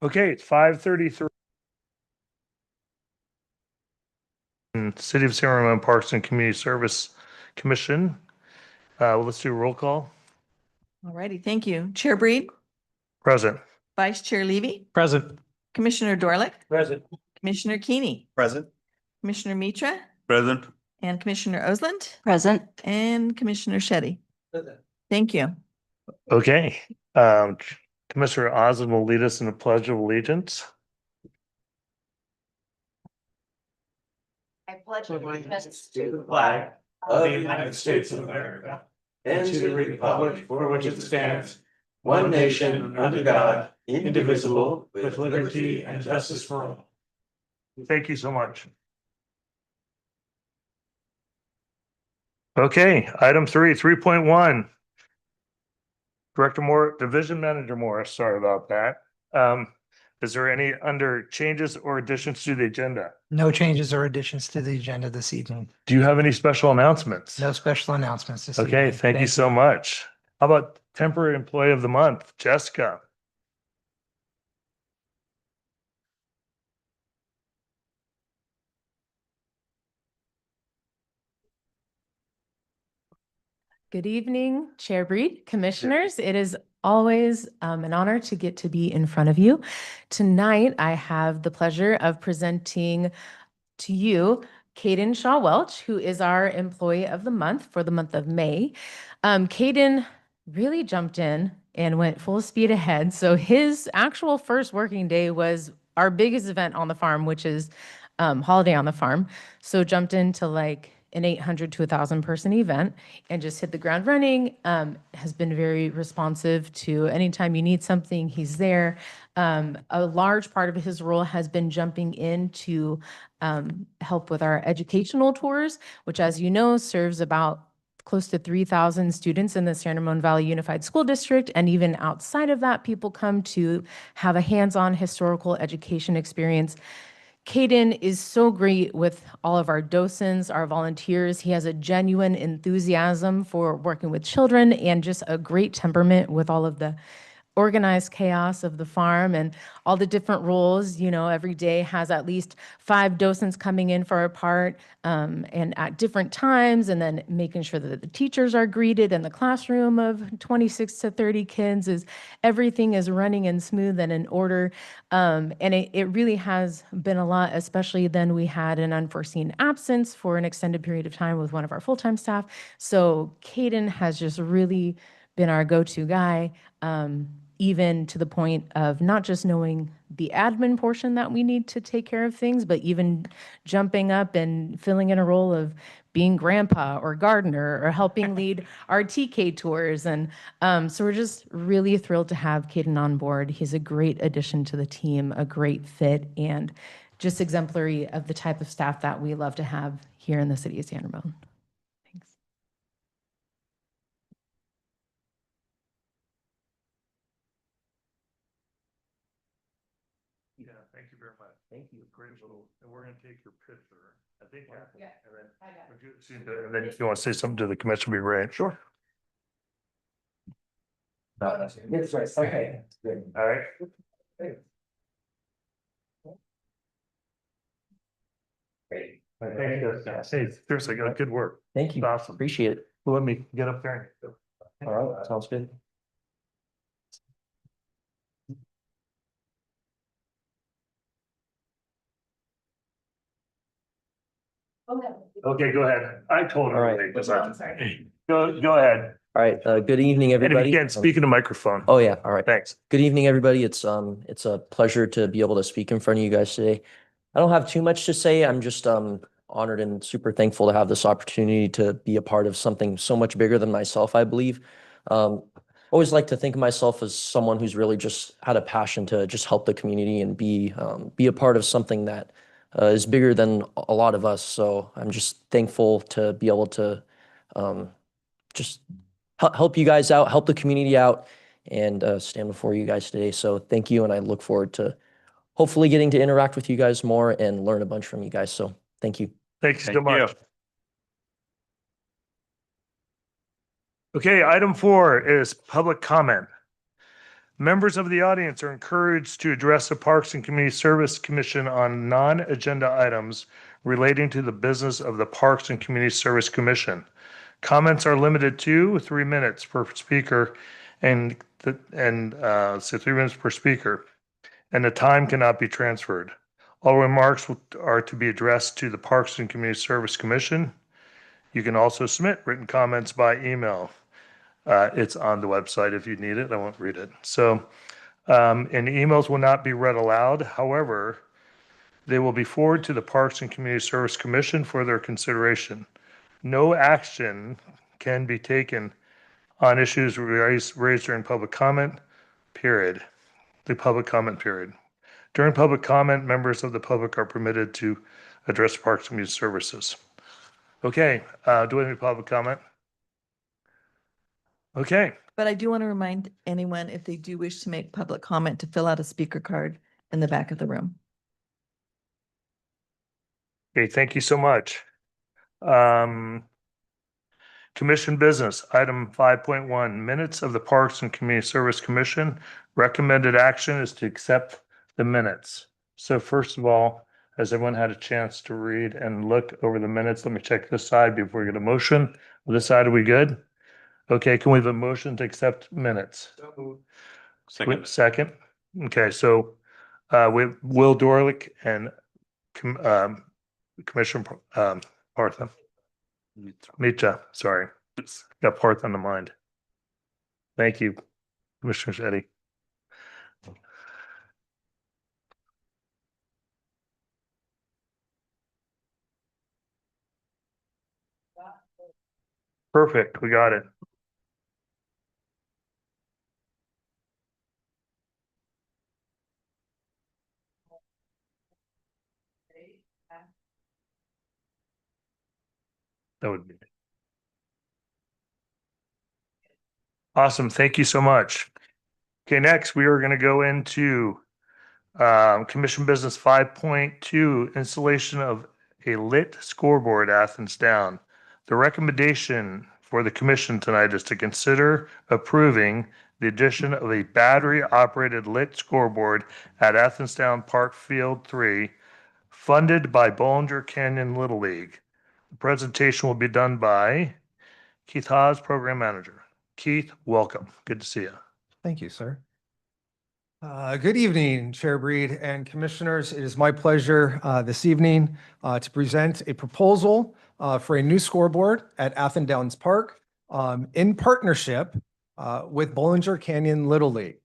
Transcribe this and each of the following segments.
Okay, it's 5:33. City of San Ramon Parks and Community Service Commission. Let's do a roll call. All righty, thank you. Chair Breed, Present. Vice Chair Levy, Present. Commissioner Dorlick, Present. Commissioner Keeney, Present. Commissioner Mitra, Present. and Commissioner Osland, Present. and Commissioner Shetty. Thank you. Okay. Commissioner Osmond will lead us in the Pledge of Allegiance. I pledge allegiance to the flag of the United States of America and to the republic for which it stands, one nation under God, indivisible, with liberty and justice for all. Thank you so much. Okay, item 3.1. Director Moore, Division Manager Morris, sorry about that. Is there any under changes or additions to the agenda? No changes or additions to the agenda this evening. Do you have any special announcements? No special announcements this Okay, evening. thank you so much. How about Temporary Employee of the Month, Jessica? Good evening, Chair Breed, Commissioners. It is always an honor to get to be in front of you. Tonight, I have the pleasure of presenting to you Caden Shaw Welch, who is our Employee of the Month for the month of May. Caden really jumped in and went full speed ahead. So his actual first working day was our biggest event on the farm, which is Holiday on the Farm. So jumped into like an 800 to 1,000 person event and just hit the ground running. Has been very responsive to anytime you need something, he's there. A large part of his role has been jumping in to help with our educational tours, which, as you know, serves about close to 3,000 students in the San Ramon Valley Unified School District. And even outside of that, people come to have a hands-on historical education experience. Caden is so great with all of our docents, our volunteers. He has a genuine enthusiasm for working with children and just a great temperament with all of the organized chaos of the farm and all the different roles. You know, every day has at least 5 docents coming in for a part and at different times, and then making sure that the teachers are greeted in the classroom of 26 to 30 kids. Everything is running and smooth and in order. And it really has been a lot, especially then we had an unforeseen absence for an extended period of time with one of our full-time staff. So Caden has just really been our go-to guy. Even to the point of not just knowing the admin portion that we need to take care of things, but even jumping up and filling in a role of being grandpa or gardener or helping lead our TK tours. And so we're just really thrilled to have Caden on board. He's a great addition to the team, a great fit, and just exemplary of the type of staff that we love to have here in the city of San Ramon. Thanks. Yeah, thank you very much. Thank you. Great little, and we're gonna take your picture. I think. Yeah, And then, I got it. and then if you want to say something to the commission, be great. Sure. That's right. Okay. All right. Great. Thank you. Hey, seriously, good work. Thank you. Awesome. Appreciate it. Well, let me get up there. All right. Sounds good. Okay, go ahead. I told her. All right. Go ahead. All right. Good evening, And if everybody. you can, speak in the microphone. Oh yeah. All right. Thanks. Good evening, everybody. It's a pleasure to be able to speak in front of you guys today. I don't have too much to say. I'm just honored and super thankful to have this opportunity to be a part of something so much bigger than myself, I believe. Always like to think of myself as someone who's really just had a passion to just help the community and be a part of something that is bigger than a lot of us. So I'm just thankful to be able to just help you guys out, help the community out, and stand before you guys today. So thank you, and I look forward to hopefully getting to interact with you guys more and learn a bunch from you guys. So thank you. Thanks so much. Okay, item 4 is public comment. Members of the audience are encouraged to address the Parks and Community Service Commission on non-agenda items relating to the business of the Parks and Community Service Commission. Comments are limited to 3 minutes per speaker and 3 minutes per speaker, and the time cannot be transferred. All remarks are to be addressed to the Parks and Community Service Commission. You can also submit written comments by email. It's on the website if you need it. I won't read it. So, and emails will not be read aloud. However, they will be forwarded to the Parks and Community Service Commission for their consideration. No action can be taken on issues raised during public comment period. The public comment period. During public comment, members of the public are permitted to address Parks and Community Services. Okay, do we have any public comment? Okay, But I do want to remind anyone, if they do wish to make public comment, to fill out a speaker card in the back of the room. okay, thank you so much. Commission business, item 5.1, minutes of the Parks and Community Service Commission. Recommended action is to accept the minutes. So first of all, has everyone had a chance to read and look over the minutes? Let me check this side before we get a motion. This side, are we good? Okay, can we have a motion to accept minutes? Second. Okay, so with Will Dorlick and Commissioner Partha. Mitra, sorry. Got Partha on the mind. Thank you, Commissioner Shetty. Perfect, we got it. That would be awesome. Thank you so much. Okay, next we are going to go into Commission Business 5.2, installation of a lit scoreboard at Athens Down. The recommendation for the commission tonight is to consider approving the addition of a battery-operated lit scoreboard at Athens Down Park Field 3, funded by Bollinger Canyon Little League. The presentation will be done by Keith Haas, Program Manager. Keith, welcome. Good to see you. Thank you, sir. Good evening, Chair Breed and Commissioners. It is my pleasure this evening to present a proposal for a new scoreboard at Athens Downs Park in partnership with Bollinger Canyon Little League.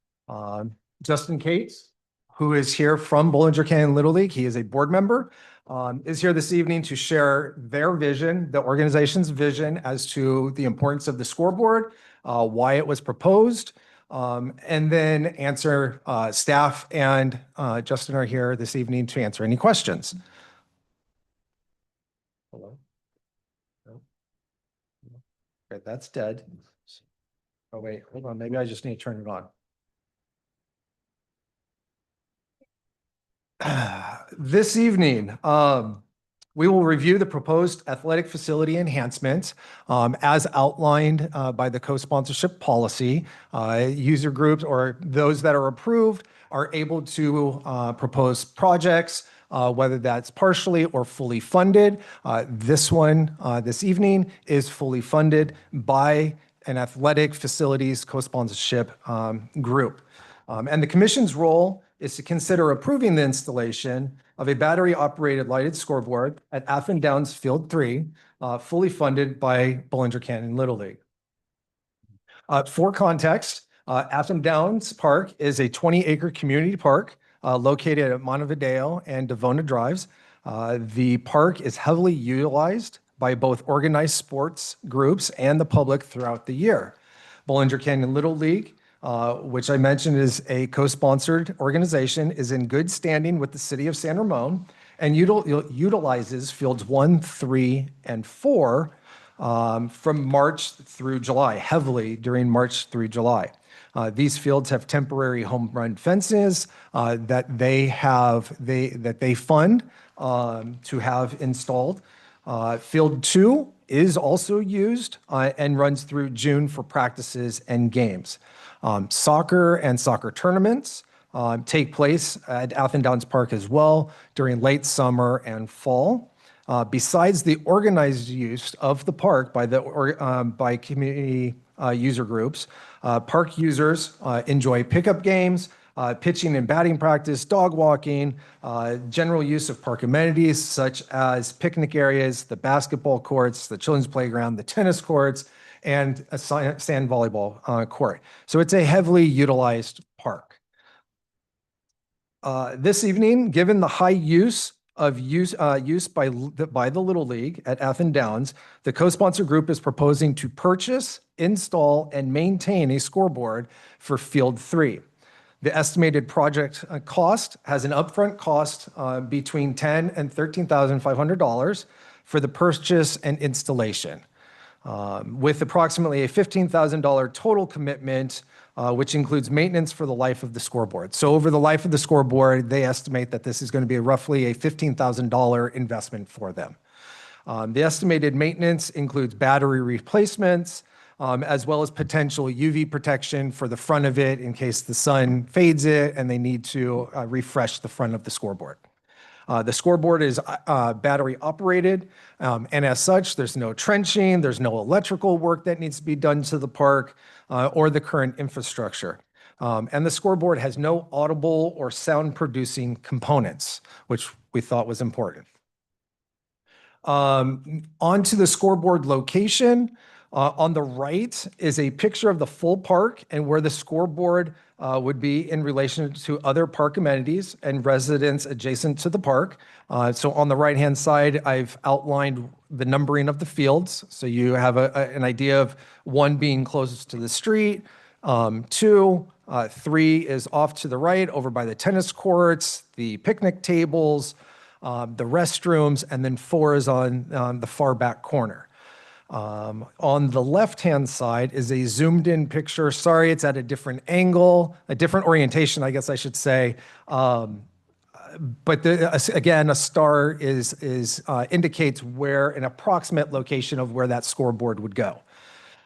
Justin Cates, who is here from Bollinger Canyon Little League, he is a board member, is here this evening to share their vision, the organization's vision as to the importance of the scoreboard, why it was proposed, and then answer, staff and Justin are here this evening to answer any questions. Hello? No? Okay, that's dead. Oh, wait, hold on. Maybe I just need to turn it on. This evening, we will review the proposed athletic facility enhancements as outlined by the co-sponsorship policy. User groups or those that are approved are able to propose projects, whether that's partially or fully funded. This one this evening is fully funded by an athletic facilities co-sponsorship group. And the commission's role is to consider approving the installation of a battery-operated lighted scoreboard at Athens Downs Field 3, fully funded by Bollinger Canyon Little League. For context, Athens Downs Park is a 20-acre community park located at Montevideo and Devona Drives. The park is heavily utilized by both organized sports groups and the public throughout the year. Bollinger Canyon Little League, which I mentioned is a co-sponsored organization, is in good standing with the city of San Ramon and utilizes fields 1, 3, and 4 from March through July, heavily during March through July. These fields have temporary home run fences that they fund to have installed. Field 2 is also used and runs through June for practices and games. Soccer and soccer tournaments take place at Athens Downs Park as well during late summer and fall. Besides the organized use of the park by community user groups, park users enjoy pickup games, pitching and batting practice, dog walking, general use of park amenities such as picnic areas, the basketball courts, the children's playground, the tennis courts, and a sand volleyball court. So it's a heavily utilized park. This evening, given the high use by the Little League at Athens Downs, the co-sponsor group is proposing to purchase, install, and maintain a scoreboard for Field 3. The estimated project cost has an upfront cost between $10,000 and $13,500 for the purchase and installation, with approximately a $15,000 total commitment, which includes maintenance for the life of the scoreboard. So over the life of the scoreboard, they estimate that this is going to be roughly a $15,000 investment for them. The estimated maintenance includes battery replacements, as well as potential UV protection for the front of it in case the sun fades it and they need to refresh the front of the scoreboard. The scoreboard is battery operated, and as such, there's no trenching, there's no electrical work that needs to be done to the park or the current infrastructure. And the scoreboard has no audible or sound producing components, which we thought was important. Onto the scoreboard location. On the right is a picture of the full park and where the scoreboard would be in relation to other park amenities and residents adjacent to the park. So on the right-hand side, I've outlined the numbering of the fields. So you have an idea of 1 being closest to the street, 2, 3 is off to the right over by the tennis courts, the picnic tables, the restrooms, and then 4 is on the far back corner. On the left-hand side is a zoomed-in picture. Sorry, it's at a different angle, a different orientation, I guess I should say. But again, a star indicates where an approximate location of where that scoreboard would go.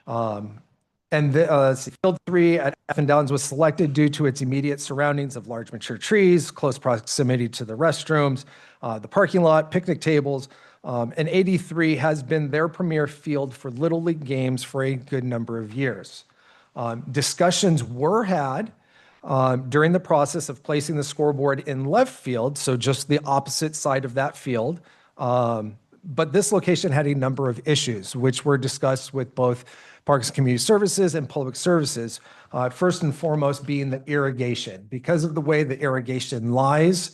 Field 3 at Athens Downs was selected due to its immediate surroundings of large mature trees, close proximity to the restrooms, the parking lot, picnic tables, and 83 has been their premier field for Little League games for a good number of years. Discussions were had during the process of placing the scoreboard in left field, so just the opposite side of that field. But this location had a number of issues, which were discussed with both Parks and Community Services and Public Services. First and foremost being the irrigation. Because of the way the irrigation lies,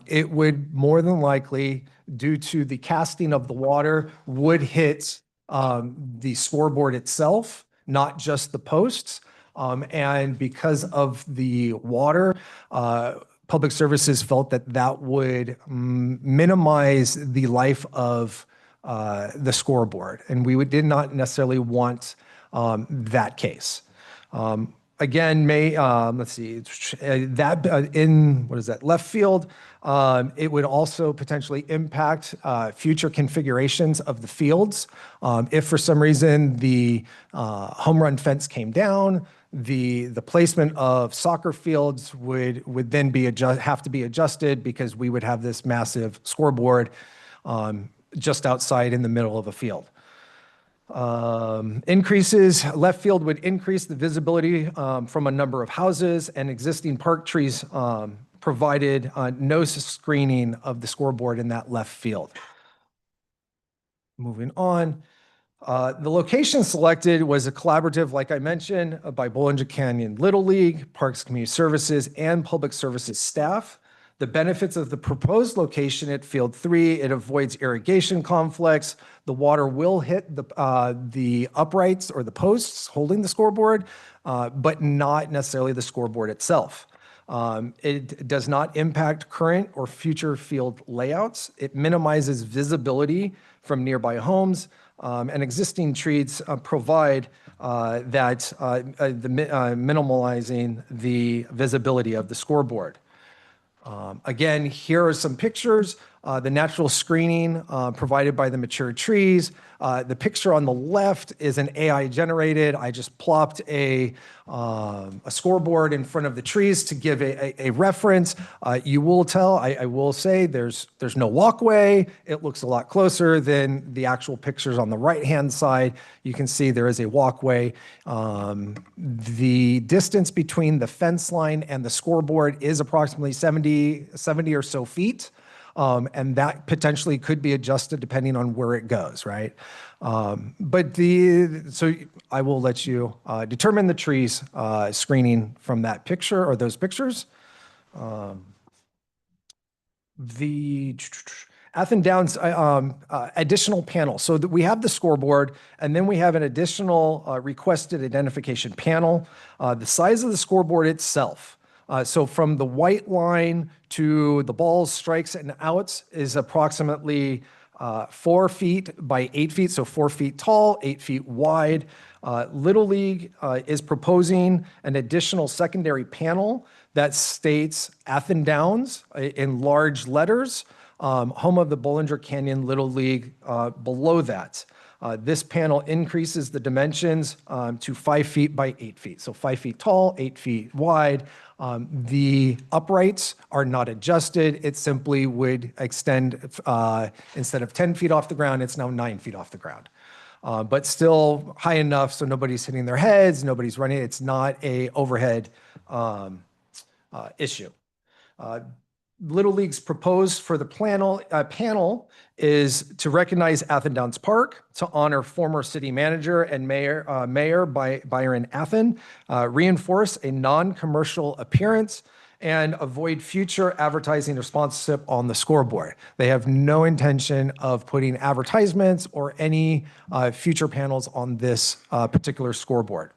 it would more than likely, due to the casting of the water, would hit the scoreboard itself, not just the posts. And because of the water, Public Services felt that that would minimize the life of the scoreboard. And we did not necessarily want that case. Again, let's see, that in, what is that, left field, it would also potentially impact future configurations of the fields. If for some reason the home run fence came down, the placement of soccer fields would then have to be adjusted because we would have this massive scoreboard just outside in the middle of a field. Left field would increase the visibility from a number of houses, and existing park trees provided no screening of the scoreboard in that left field. Moving on. The location selected was a collaborative, like I mentioned, by Bollinger Canyon Little League, Parks and Community Services, and Public Services staff. The benefits of the proposed location at Field 3, it avoids irrigation conflicts. The water will hit the uprights or the posts holding the scoreboard, but not necessarily the scoreboard itself. It does not impact current or future field layouts. It minimizes visibility from nearby homes, and existing trees provide minimalizing the visibility of the scoreboard. Again, here are some pictures the natural screening provided by the mature trees. The picture on the left is an AI generated. I just plopped a scoreboard in front of the trees to give a reference. You will tell, I will say, there's no walkway. It looks a lot closer than the actual pictures on the right-hand side. You can see there is a walkway. The distance between the fence line and the scoreboard is approximately 70 or so feet. And that potentially could be adjusted depending on where it goes, right? So I will let you determine the trees screening from that picture or those pictures. The Athen Downs additional panel. So that we have the scoreboard, and then we have an additional requested identification panel. The size of the scoreboard itself. So from the white line to the balls, strikes, and outs is approximately 4 feet by 8 feet, so 4 feet tall, 8 feet wide. Little League is proposing an additional secondary panel that states Athen Downs in large letters, home of the Bollinger Canyon Little League below that. This panel increases the dimensions to 5 feet by 8 feet. So 5 feet tall, 8 feet wide. The uprights are not adjusted. It simply would extend, instead of 10 feet off the ground, it's now 9 feet off the ground. But still high enough so nobody's hitting their heads, nobody's running. It's not a overhead issue. Little League's proposed for the panel is to recognize Athen Downs Park, to honor former city manager and mayor Byron Athen, reinforce a non-commercial appearance, and avoid future advertising or sponsorship on the scoreboard. They have no intention of putting advertisements or any future panels on this particular scoreboard.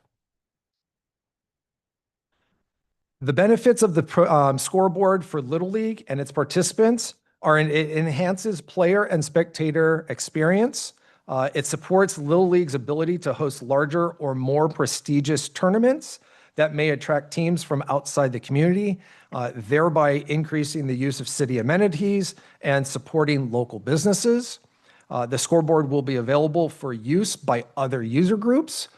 The benefits of the scoreboard for Little League and its participants are it enhances player and spectator experience. It supports Little League's ability to host larger or more prestigious tournaments that may attract teams from outside the community, thereby increasing the use of city amenities and supporting local businesses. The scoreboard will be available for use by other user groups.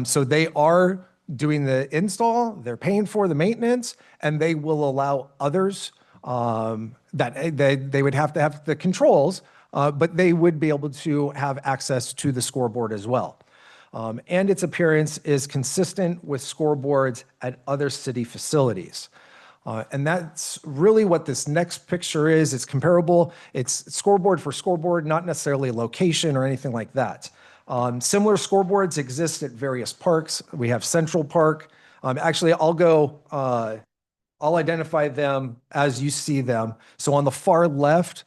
So they are doing the install, they're paying for the maintenance, and they will allow others that they would have to have the controls, but they would be able to have access to the scoreboard as well. And its appearance is consistent with scoreboards at other city facilities. And that's really what this next picture is. It's comparable. It's scoreboard for scoreboard, not necessarily a location or anything like that. Similar scoreboards exist at various parks. We have Central Park. Actually, I'll identify them as you see them. So on the far left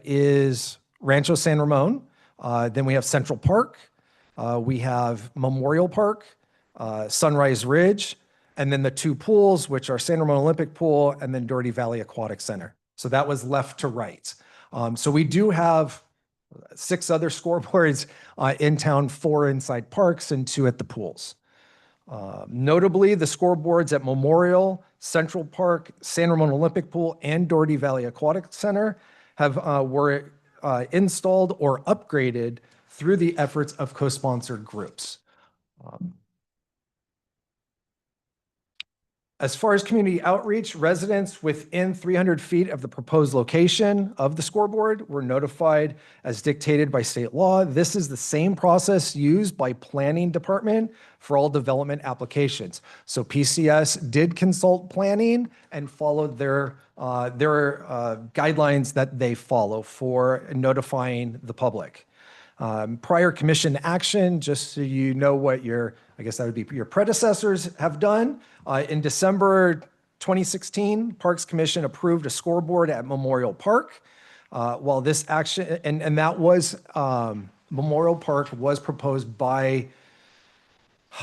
is Rancho San Ramon. Then we have Central Park. We have Memorial Park, Sunrise Ridge, and then the two pools, which are San Ramon Olympic Pool and then Doherty Valley Aquatic Center. So that was left to right. So we do have 6 other scoreboards in town, 4 inside parks and 2 at the pools. Notably, the scoreboards at Memorial, Central Park, San Ramon Olympic Pool, and Doherty Valley Aquatic Center were installed or upgraded through the efforts of co-sponsored groups. As far as community outreach, residents within 300 feet of the proposed location of the scoreboard were notified as dictated by state law. This is the same process used by planning department for all development applications. So PCS did consult planning and followed their guidelines that they follow for notifying the public. Prior commission action, just so you know what I guess that would be your predecessors have done. In December 2016, Parks Commission approved a scoreboard at Memorial Park. While this action, and that was, Memorial Park was proposed by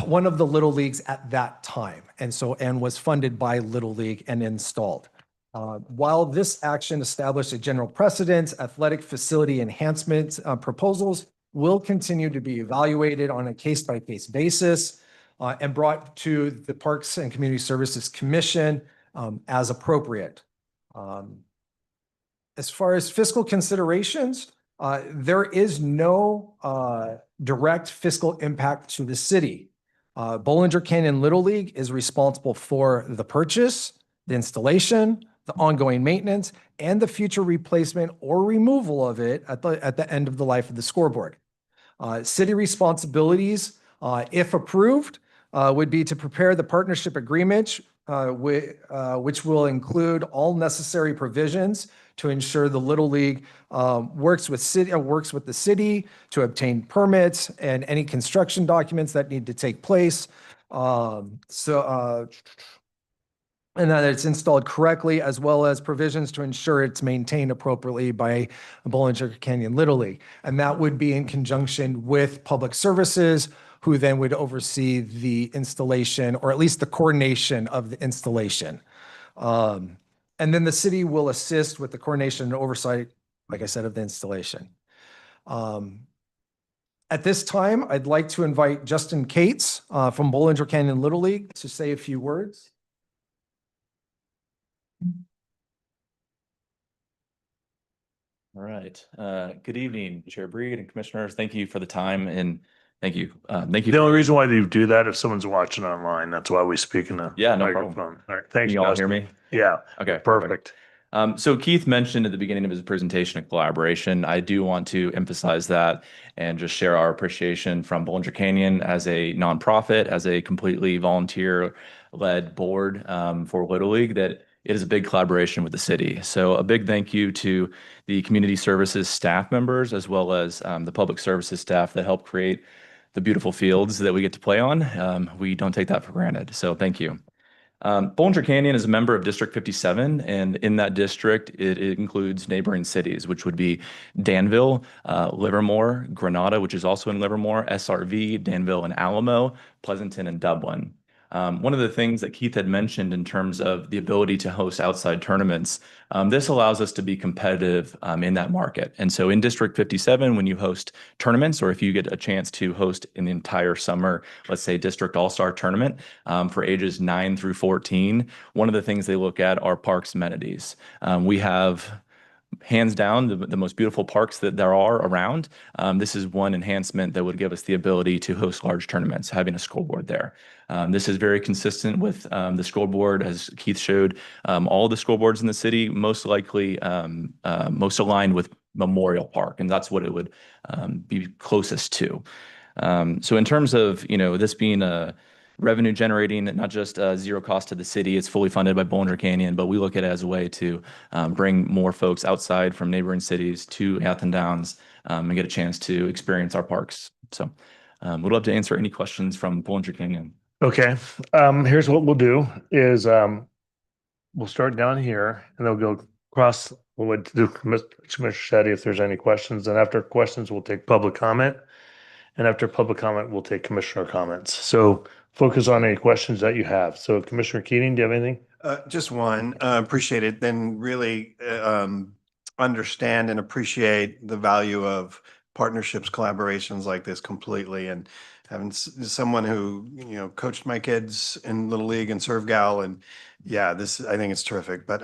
one of the Little Leagues at that time, and was funded by Little League and installed. While this action established a general precedent, athletic facility enhancement proposals will continue to be evaluated on a case-by-case basis and brought to the Parks and Community Services Commission as appropriate. As far as fiscal considerations, there is no direct fiscal impact to the city. Bollinger Canyon Little League is responsible for the purchase, the installation, the ongoing maintenance, and the future replacement or removal of it at the end of the life of the scoreboard. City responsibilities, if approved, would be to prepare the partnership agreement, which will include all necessary provisions to ensure the Little League works with the city to obtain permits and any construction documents that need to take place. And that it's installed correctly, as well as provisions to ensure it's maintained appropriately by Bollinger Canyon Little League. And that would be in conjunction with Public Services, who then would oversee the installation, or at least the coordination of the installation. And then the city will assist with the coordination and oversight, like I said, of the installation. At this time, I'd like to invite Justin Cates from Bollinger Canyon Little League to say a few words. All right. Good evening, Chair Breed and Commissioners. Thank you for the time and thank you. Thank you. The only reason why you do that, if someone's watching online, that's why we speak in the Yeah, no problem. microphone. All right, Can thanks. you all Justin. hear me? Yeah, Okay, perfect. So Keith mentioned at the beginning of his presentation a collaboration. I do want to emphasize that and just share our appreciation from Bollinger Canyon as a nonprofit, as a completely volunteer-led board for Little League, that it is a big collaboration with the city. So a big thank you to the community services staff members, as well as the public services staff that help create the beautiful fields that we get to play on. We don't take that for granted. So thank you. Bollinger Canyon is a member of District 57, and in that district, it includes neighboring cities, which would be Danville, Livermore, Granada, which is also in Livermore, SRV, Danville and Alamo, Pleasanton and Dublin. One of the things that Keith had mentioned in terms of the ability to host outside tournaments, this allows us to be competitive in that market. And so in District 57, when you host tournaments, or if you get a chance to host in the entire summer, let's say District All-Star Tournament for ages 9 through 14, one of the things they look at are parks amenities. We have hands down the most beautiful parks that there are around. This is one enhancement that would give us the ability to host large tournaments, having a scoreboard there. This is very consistent with the scoreboard, as Keith showed. All the scoreboards in the city most likely most aligned with Memorial Park, and that's what it would be closest to. So in terms of this being a revenue generating, not just zero cost to the city, it's fully funded by Bollinger Canyon, but we look at it as a way to bring more folks outside from neighboring cities to Athens Downs and get a chance to experience our parks. So we'd love to answer any questions from Bollinger Canyon. Okay, here's what we'll do is we'll start down here and they'll go across. We'll do Commissioner Shetty if there's any questions. And after questions, we'll take public comment. And after public comment, we'll take commissioner comments. So focus on any questions that you have. So Commissioner Keating, do you have anything? Just one. Appreciate it. Then really understand and appreciate the value of partnerships, collaborations like this completely. And having someone who coached my kids in Little League and Serve Gal, and yeah, I think it's terrific. But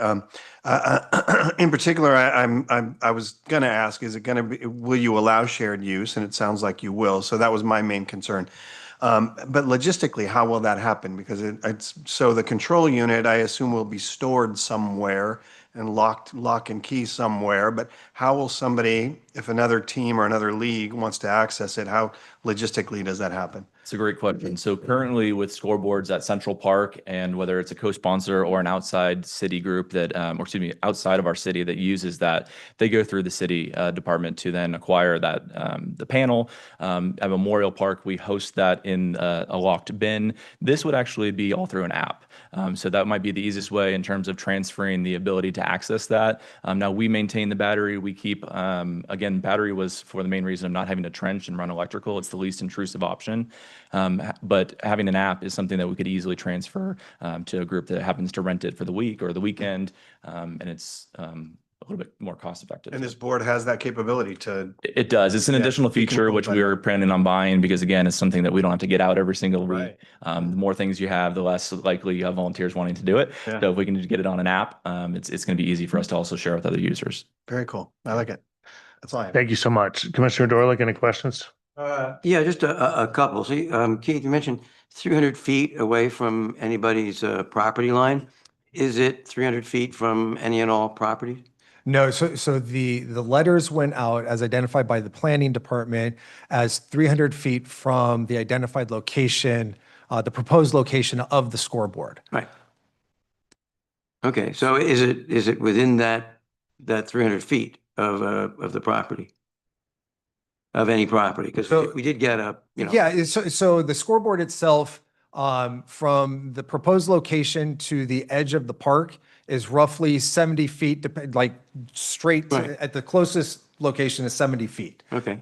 in particular, I was going to ask: is it going to be? Will you allow shared use? And it sounds like you will. So that was my main concern. But logistically, how will that happen? Because it's so the control unit, I assume, will be stored somewhere and lock and key somewhere. But how will somebody, if another team or another league wants to access it, how logistically does that happen? It's a great question. So currently with scoreboards at Central Park, and whether it's a co-sponsor or an outside city group that, outside of our city that uses that, they go through the city department to then acquire that, the panel. At Memorial Park, we host that in a locked bin. This would actually be all through an app. So that might be the easiest way in terms of transferring the ability to access that. Now we maintain the battery. We keep, again, battery was for the main reason of not having to trench and run electrical. It's the least intrusive option. But having an app is something that we could easily transfer to a group that happens to rent it for the week or the weekend. And it's a little bit more cost effective. And this board has that capability to, It does. It's an Yeah, additional you can feature, which we implement are planning on buying because again, it's something that we don't have to get out every single week. Right. The more things you have, the less likely you have volunteers wanting to do it. Yeah. So if we can just get it on an app, it's going to be easy for us to also share with other users. very cool. I like it. That's all I have. Thank you so much. Commissioner Dorlick, any questions? Yeah, just a couple. See, Keith, you mentioned 300 feet away from anybody's property line. Is it 300 feet from any and all property? No, so the letters went out as identified by the planning department as 300 feet from the identified location, the proposed location of the scoreboard. Right. Okay, so is it within that 300 feet of the property? Of any property? Because So- we did get a, you know. Yeah, so the scoreboard itself, from the proposed location to the edge of the park is roughly 70 feet, like straight Right. at the closest location is 70 feet. Okay,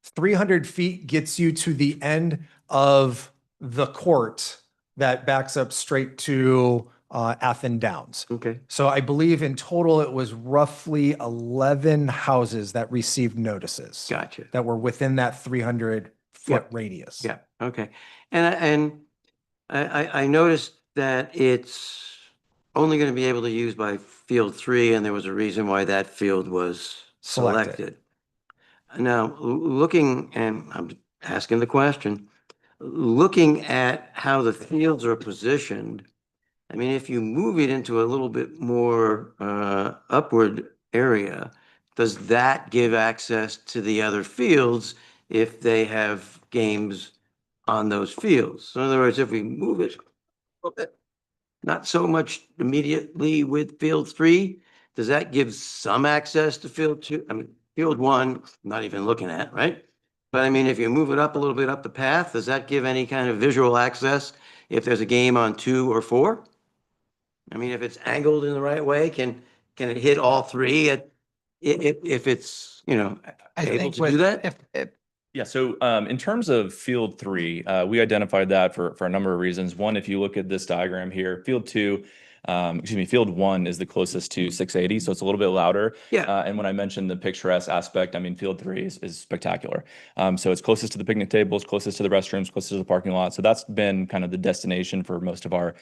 300 feet gets you to the end of the court that backs up straight to Athen Downs. okay, So I believe in total, it was roughly 11 houses that received notices gotcha. that were within that 300-foot radius. Yeah, okay. And I noticed that it's only going to be able to use by field 3, and there was a reason why that field was Selected. selected. Now, looking, and I'm asking the question, looking at how the fields are positioned, I mean, if you move it into a little bit more upward area, does that give access to the other fields if they have games on those fields? So in other words, if we move it a little bit, not so much immediately with field 3, does that give some access to field 2? I mean, field 1, not even looking at, right? But I mean, if you move it up a little bit up the path, does that give any kind of visual access if there's a game on 2 or 4? I mean, if it's angled in the right way, can it hit all 3 if it's, you know, I able think to do that? if Yeah, so in terms of field 3, we identified that for a number of reasons. One, if you look at this diagram here, field 2, field 1 is the closest to 680, so it's a little bit louder. Yeah. And when I mentioned the picturesque aspect, I mean, field 3 is spectacular. So it's closest to the picnic tables, closest to the restrooms, closest to the parking lot. So that's been kind of the destination for most of our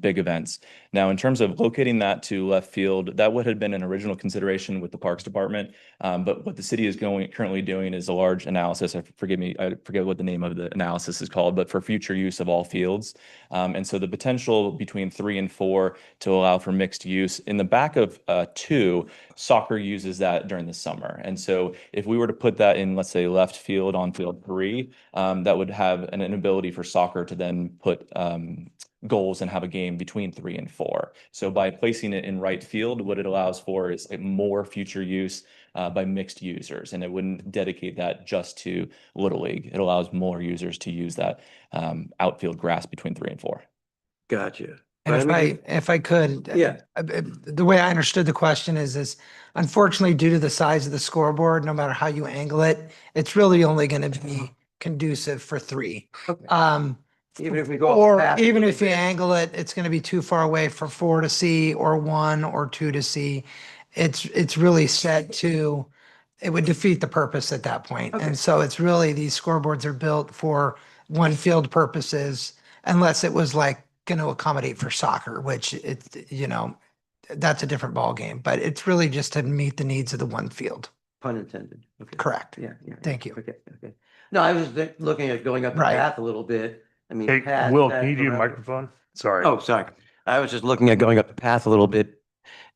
big events. Now, in terms of locating that to left field, that would have been an original consideration with the Parks Department. But what the city is currently doing is a large analysis. I forget what the name of the analysis is called, but for future use of all fields. And so the potential between 3 and 4 to allow for mixed use. In the back of 2, soccer uses that during the summer. And so if we were to put that in, let's say, left field on field 3, that would have an inability for soccer to then put goals and have a game between 3 and 4. So by placing it in right field, what it allows for is more future use by mixed users, and it wouldn't dedicate that just to Little League. It allows more users to use that outfield grass between 3 and 4. Gotcha. And But I mean, if I could, Yeah. the way I understood the question is unfortunately, due to the size of the scoreboard, no matter how you angle it, it's really only going to be conducive for 3. Okay. Even if we go. up Or past- even if you angle it, it's going to be too far away for 4 to see or 1 or 2 to see. It's really set to, it would defeat the purpose at that point. Okay. And so it's really, these scoreboards are built for one field purposes, unless it was like going to accommodate for soccer, which it's, you know, that's a different ballgame, but it's really just to meet the needs of the one field. Pun intended. Okay. Correct. Yeah, yeah. Thank you. Okay, okay. No, I was just looking at going up the Right. path a little bit. I mean. Hey, past Will, that can you do your perimeter. microphone? Sorry. Oh, sorry. I was just looking at going up the path a little bit,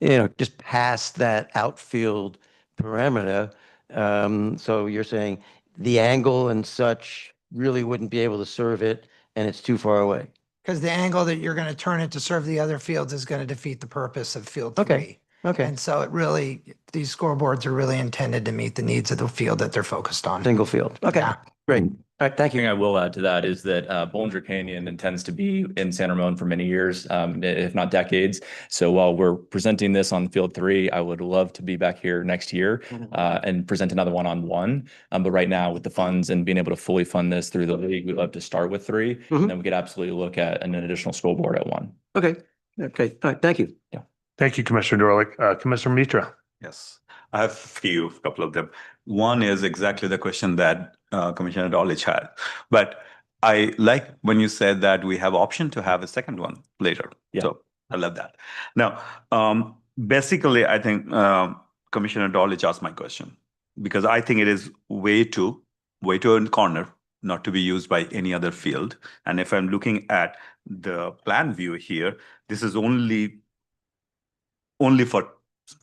you know, just past that outfield perimeter. So you're saying the angle and such really wouldn't be able to serve it and it's too far away. Because the angle that you're going to turn it to serve the other fields is going to defeat the purpose of field 3. Okay. Okay. And so it really, these scoreboards are really intended to meet the needs of the field that they're focused on. Single field. Okay, Yeah. great. All right, thank Thing you. I will add to that is that Bollinger Canyon intends to be in San Ramon for many years, if not decades. So while we're presenting this on field 3, I would love to be back here next year and present another one on 1. But right now with the funds and being able to fully fund this through the league, we'd love to start with 3. Mhm. And then we could absolutely look at an additional scoreboard at 1. Okay, okay, all right, thank you. Yeah. Thank you, Commissioner Dorlick. Commissioner Mitra. Yes, I have a couple of them. One is exactly the question that Commissioner Dollich had. But I like when you said that we have option to have a second one later. Yeah. So I love that. Now, basically, I think Commissioner Dollich asked my question because I think it is way too in the corner, not to be used by any other field. And if I'm looking at the plan view here, this is only for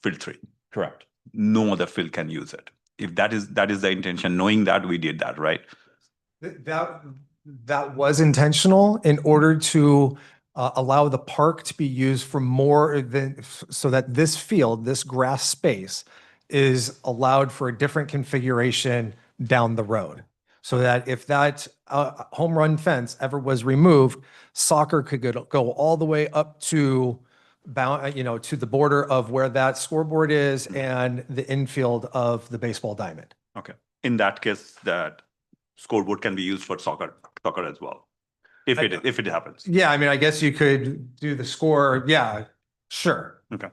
field 3. Correct. No other field can use it. If that is the intention, knowing that we did that, right? That was intentional in order to allow the park to be used for more than, so that this field, this grass space is allowed for a different configuration down the road. So that if that home run fence ever was removed, soccer could go all the way up to to the border of where that scoreboard is and the infield of the baseball diamond. Okay. In that case, that scoreboard can be used for soccer as well, if it happens. Yeah, I mean, I guess you could do the score. Yeah, sure. Okay.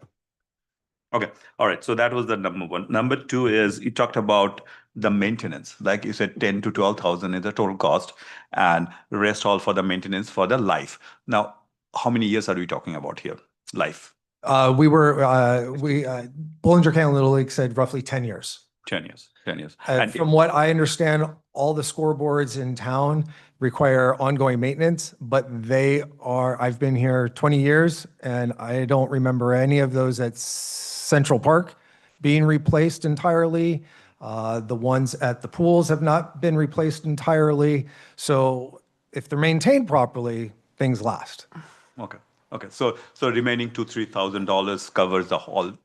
Okay. All right. So that was the number one. Number two is you talked about the maintenance. Like you said, 10 to 12,000 is the total cost, and the rest all for the maintenance for the life. Now, how many years are we talking about here? Life. Bollinger County Little League said roughly 10 years. 10 years. 10 years. And from what I understand, all the scoreboards in town require ongoing maintenance, but I've been here 20 years and I don't remember any of those at Central Park being replaced entirely. The ones at the pools have not been replaced entirely. So if they're maintained properly, things last. Okay. Okay. So remaining $2,000 to $3,000 covers the all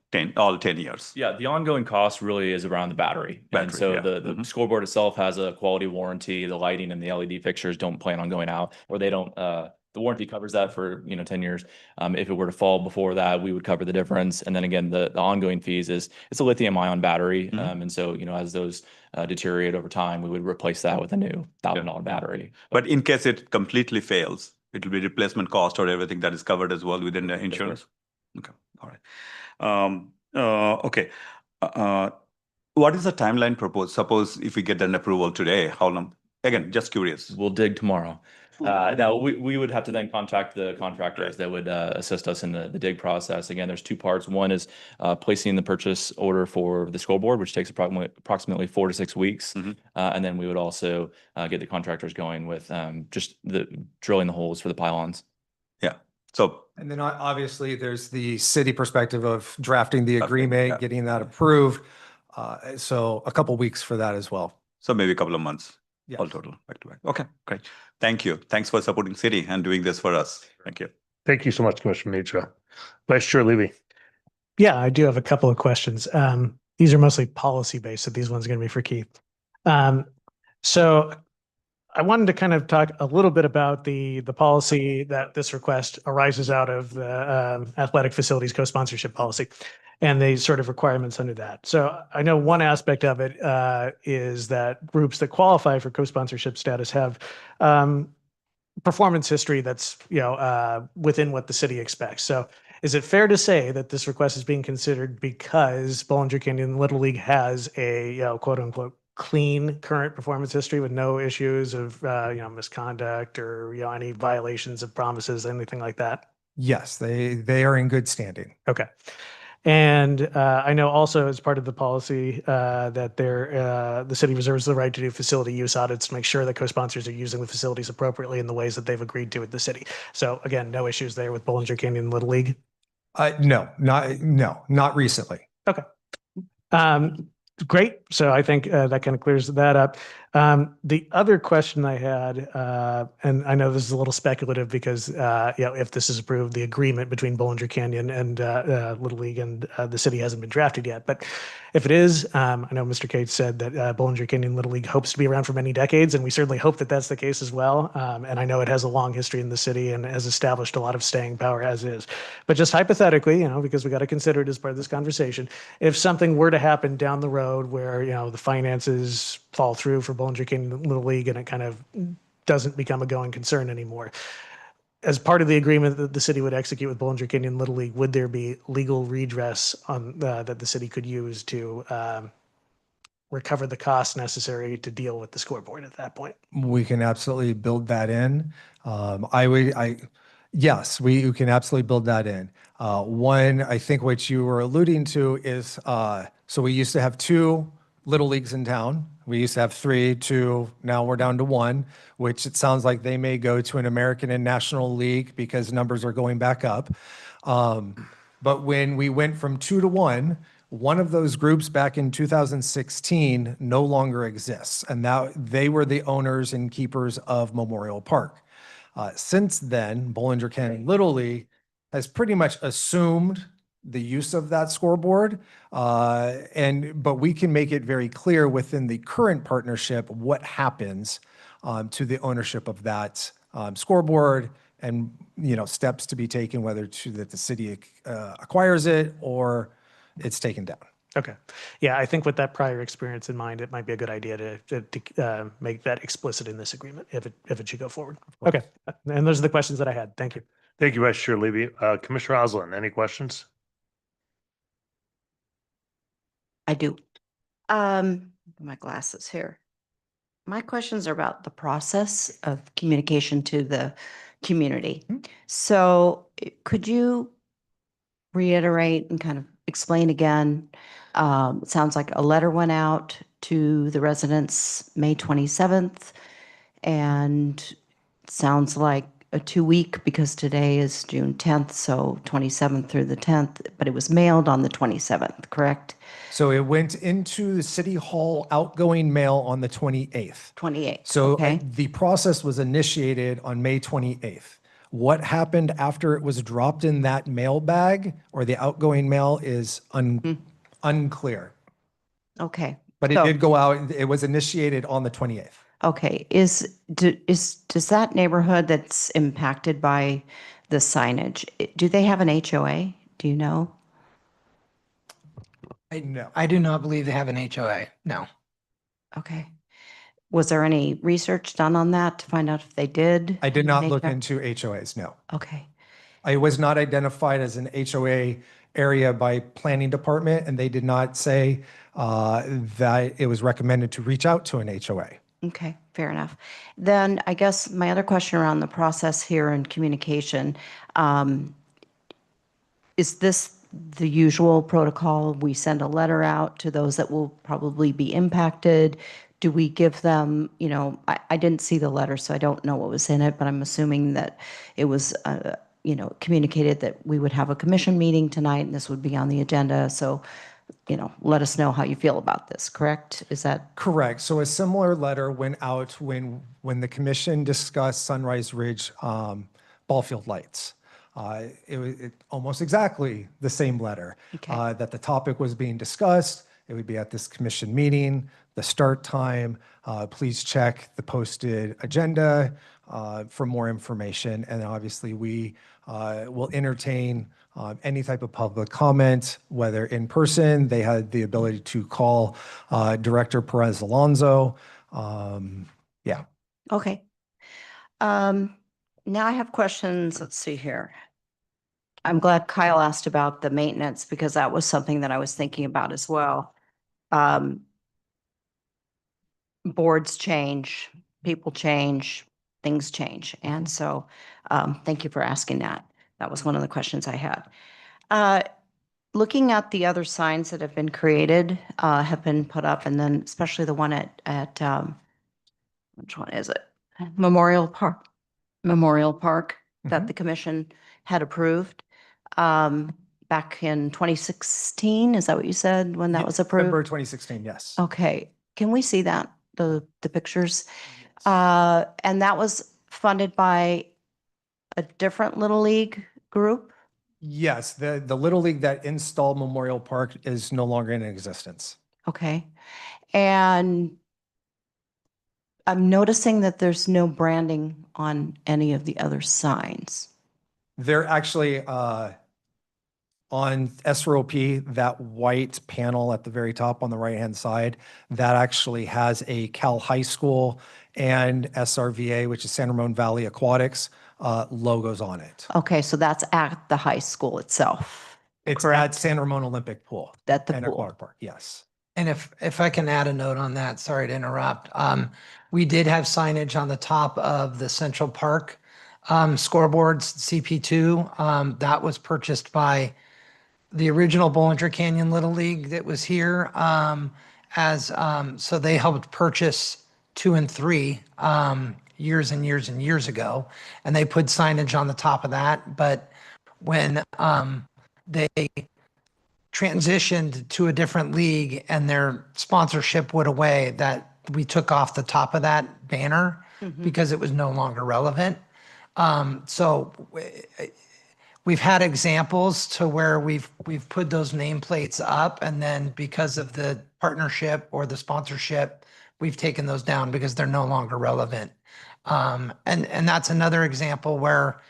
10 years. Yeah, the ongoing cost really is around the battery. And Battery, so yeah. the scoreboard itself has a quality warranty. The lighting and the LED fixtures don't plan on going out, or they don't, the warranty covers that for, 10 years. If it were to fall before that, we would cover the difference. And then again, the ongoing fees it's a lithium ion battery. And so, as those deteriorate over time, we would replace that with a new $1,000 battery. But in case it completely fails, it will be replacement cost or everything that is covered as well within the insurance. Okay. All right. Okay. What is the timeline proposed? Suppose if we get an approval today, how long? Again, just curious. We'll dig tomorrow. Now, we would have to then contact the contractors that would assist us in the dig process. Again, there's two parts. One is placing the purchase order for the scoreboard, which takes approximately 4 to 6 weeks. And then we would also get the contractors going with just drilling the holes for the pylons. Yeah. So, and then obviously there's the city perspective of drafting the Okay, agreement, yeah. getting that approved. So a couple weeks for that as well. so maybe a couple of months. Yes. All total, back to back. Okay, great. Thank you. Thanks for supporting city and doing this for us. Thank you. Thank you so much, Commissioner Mitra. Vice Chair Levy. Yeah, I do have a couple of questions. These are mostly policy-based, so these ones are going to be for Keith. So I wanted to kind of talk a little bit about the policy that this request arises out of the athletic facilities co-sponsorship policy and the sort of requirements under that. So I know one aspect of it is that groups that qualify for co-sponsorship status have performance history that's within what the city expects. So is it fair to say that this request is being considered because Bollinger Canyon Little League has a quote unquote clean current performance history with no issues of misconduct or any violations of promises, anything like that? Yes, they are in good standing. Okay. And I know also as part of the policy that the city reserves the right to do facility use audits to make sure that co-sponsors are using the facilities appropriately in the ways that they've agreed to with the city. So again, no issues there with Bollinger Canyon Little League? No, not recently. Okay. Great. So I think that kind of clears that up. The other question I had, and I know this is a little speculative because, if this is approved, the agreement between Bollinger Canyon and Little League and the city hasn't been drafted yet. But if it is, I know Mr. Cates said that Bollinger Canyon Little League hopes to be around for many decades, and we certainly hope that that's the case as well. And I know it has a long history in the city and has established a lot of staying power as is. But just hypothetically, because we got to consider it as part of this conversation, if something were to happen down the road where, the finances fall through for Bollinger Canyon Little League and it kind of doesn't become a going concern anymore, as part of the agreement that the city would execute with Bollinger Canyon Little League, would there be legal redress on that the city could use to recover the costs necessary to deal with the scoreboard at that point? We can absolutely build that in. Yes, we can absolutely build that in. One, I think what you were alluding to is, so we used to have 2 little leagues in town. We used to have 3, 2, now we're down to 1, which it sounds like they may go to an American and National League because numbers are going back up. But when we went from 2 to 1, one of those groups back in 2016 no longer exists, and now they were the owners and keepers of Memorial Park. Since then, Bollinger Canyon Little League has pretty much assumed the use of that scoreboard, but we can make it very clear within the current partnership what happens to the ownership of that scoreboard, and steps to be taken, whether that the city acquires it or it's taken down. Okay. Yeah, I think with that prior experience in mind, it might be a good idea to make that explicit in this agreement if it should go forward. Okay. And those are the questions that I had. Thank you. Thank you, Vice Chair Levy. Commissioner Osland, any questions? I do. My glasses here. My questions are about the process of communication to the community. So could you reiterate and kind of explain again? It sounds like a letter went out to the residents May 27th, and it sounds like a 2-week, because today is June 10th, so 27th through the 10th, but it was mailed on the 27th, correct? So it went into the City Hall outgoing mail on the 28th. 28th, So okay. the process was initiated on May 28th. What happened after it was dropped in that mail bag or the outgoing mail is unclear. Okay. But it So- did go out. It was initiated on the 28th. Okay, does that neighborhood that's impacted by the signage, do they have an HOA? Do you know? No. I do not believe they have an HOA. No. Okay. Was there any research done on that to find out if they did? I did not An look HOA? into HOAs, no. Okay, I was not identified as an HOA area by planning department, and they did not say that it was recommended to reach out to an HOA. okay, fair enough. Then I guess my other question around the process here and communication, is this the usual protocol? We send a letter out to those that will probably be impacted. Do we give them, I didn't see the letter, so I don't know what was in it, but I'm assuming that it was, communicated that we would have a commission meeting tonight and this would be on the agenda. So, let us know how you feel about this, correct? Is that? Correct. So a similar letter went out when the commission discussed Sunrise Ridge ball field lights. It was almost exactly the same letter. Okay. That the topic was being discussed. It would be at this commission meeting, the start time. Please check the posted agenda for more information. And obviously we will entertain any type of public comment, whether in person. They had the ability to call Director Perez Alonso. Yeah. Okay. Now I have questions. Let's see here. I'm glad Kyle asked about the maintenance because that was something that I was thinking about as well. Boards change, people change, things change. And so thank you for asking that. That was one of the questions I had. Looking at the other signs that have been created, have been put up, and then especially the one at which one is it? Memorial Park that the commission had approved back in 2016. Is that what you said when that was approved? November 2016, yes. Okay, can we see that, the pictures? And that was funded by a different Little League group? Yes, the Little League that installed Memorial Park is no longer in existence. Okay. And I'm noticing that there's no branding on any of the other signs. They're actually On SROP, that white panel at the very top on the right-hand side, that actually has a Cal High School and SRVA, which is San Ramon Valley Aquatics, logos on it. Okay, so that's at the high school itself. It's correct? at San Ramon Olympic Pool At the and pool. Aquatic Park, yes. And if I can add a note on that, sorry to interrupt. We did have signage on the top of the Central Park scoreboards, CP2. That was purchased by the original Bollinger Canyon Little League that was here. So they helped purchase 2 and 3 years and years and years ago. And they put signage on the top of that. But when they transitioned to a different league and their sponsorship went away, that we took off the top of that banner because it was no longer relevant. We've had examples to where we've put those nameplates up, and then because of the partnership or the sponsorship, we've taken those down because they're no longer relevant. And that's another example where,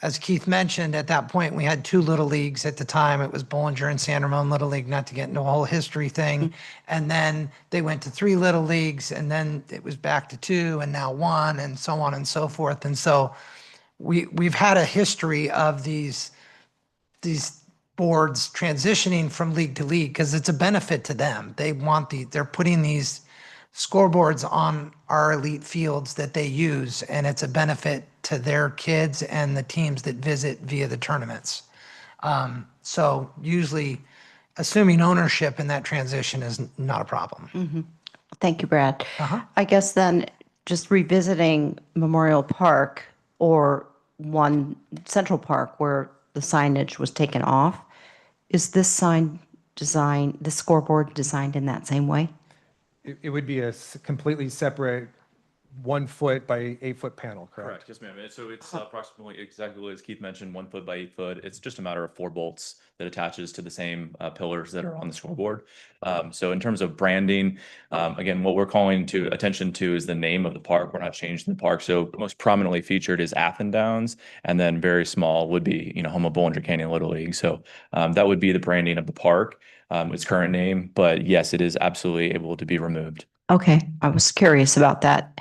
as Keith mentioned, at that point, we had 2 little leagues at the time. It was Bollinger and San Ramon Little League, not to get into a whole history thing. And then they went to 3 little leagues, and then it was back to 2 and now 1, and so on and so forth. And so we've had a history of these boards transitioning from league to league because it's a benefit to them. They're putting these scoreboards on our elite fields that they use, and it's a benefit to their kids and the teams that visit via the tournaments. So usually assuming ownership in that transition is not a problem. Thank you, Brad. Uh-huh. I guess then just revisiting Memorial Park or one Central Park where the signage was taken off, is this the scoreboard designed in that same way? It would be a completely separate 1 foot by 8 foot panel, correct? Yes, ma'am. So it's approximately exactly as Keith mentioned, 1 foot by 8 foot. It's just a matter of 4 bolts that attaches to the same pillars that are on the scoreboard. So in terms of branding, again, what we're calling attention to is the name of the park. We're not changing the park. So most prominently featured is Athen Downs, and then very small would be, home of Bollinger Canyon Little League. So that would be the branding of the park, its current name. But yes, it is absolutely able to be removed. Okay, I was curious about that.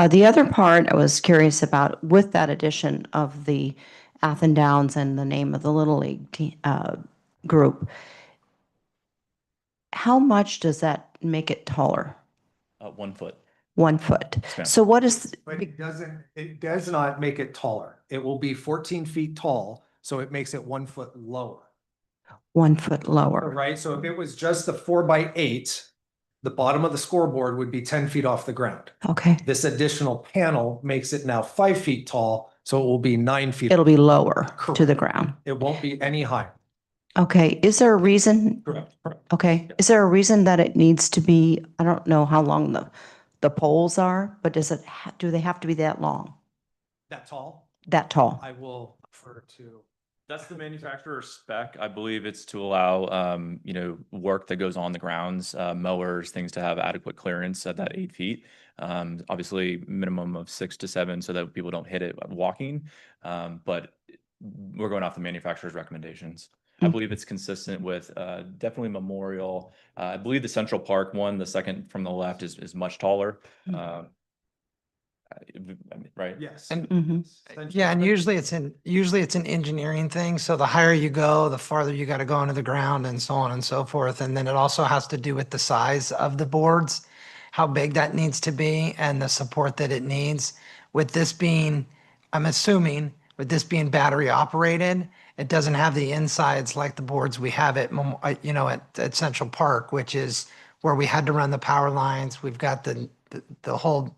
The other part I was curious about with that addition of the Athen Downs and the name of the Little League group, how much does that make it taller? 1 foot. 1 foot. ma'am. So what is, But it does not make it taller. It will be 14 feet tall, so it makes it 1 foot lower. 1 foot lower? Right, so if it was just the 4 by 8, the bottom of the scoreboard would be 10 feet off the ground. Okay, This additional panel makes it now 5 feet tall, so it will be 9 feet. it'll be lower to the Correct. ground. It won't be any higher. Okay, is there a reason? Correct. Okay, is there a reason that it needs to be, I don't know how long the poles are, but do they have to be that long, That tall? that tall? I will refer to. That's the manufacturer's spec. I believe it's to allow, work that goes on the grounds, mowers, things to have adequate clearance at that 8 feet. Obviously minimum of 6 to 7 so that people don't hit it walking. But we're going off the manufacturer's recommendations. I believe it's consistent with definitely Memorial. I believe the Central Park one, the second from the left is much taller. Right? Yes. And yeah, and usually it's an engineering thing. So the higher you go, the farther you got to go into the ground and so on and so forth. And then it also has to do with the size of the boards, how big that needs to be and the support that it needs. With this being, I'm assuming, with this being battery operated, it doesn't have the insides like the boards we have at Central Park, which is where we had to run the power lines. We've got the whole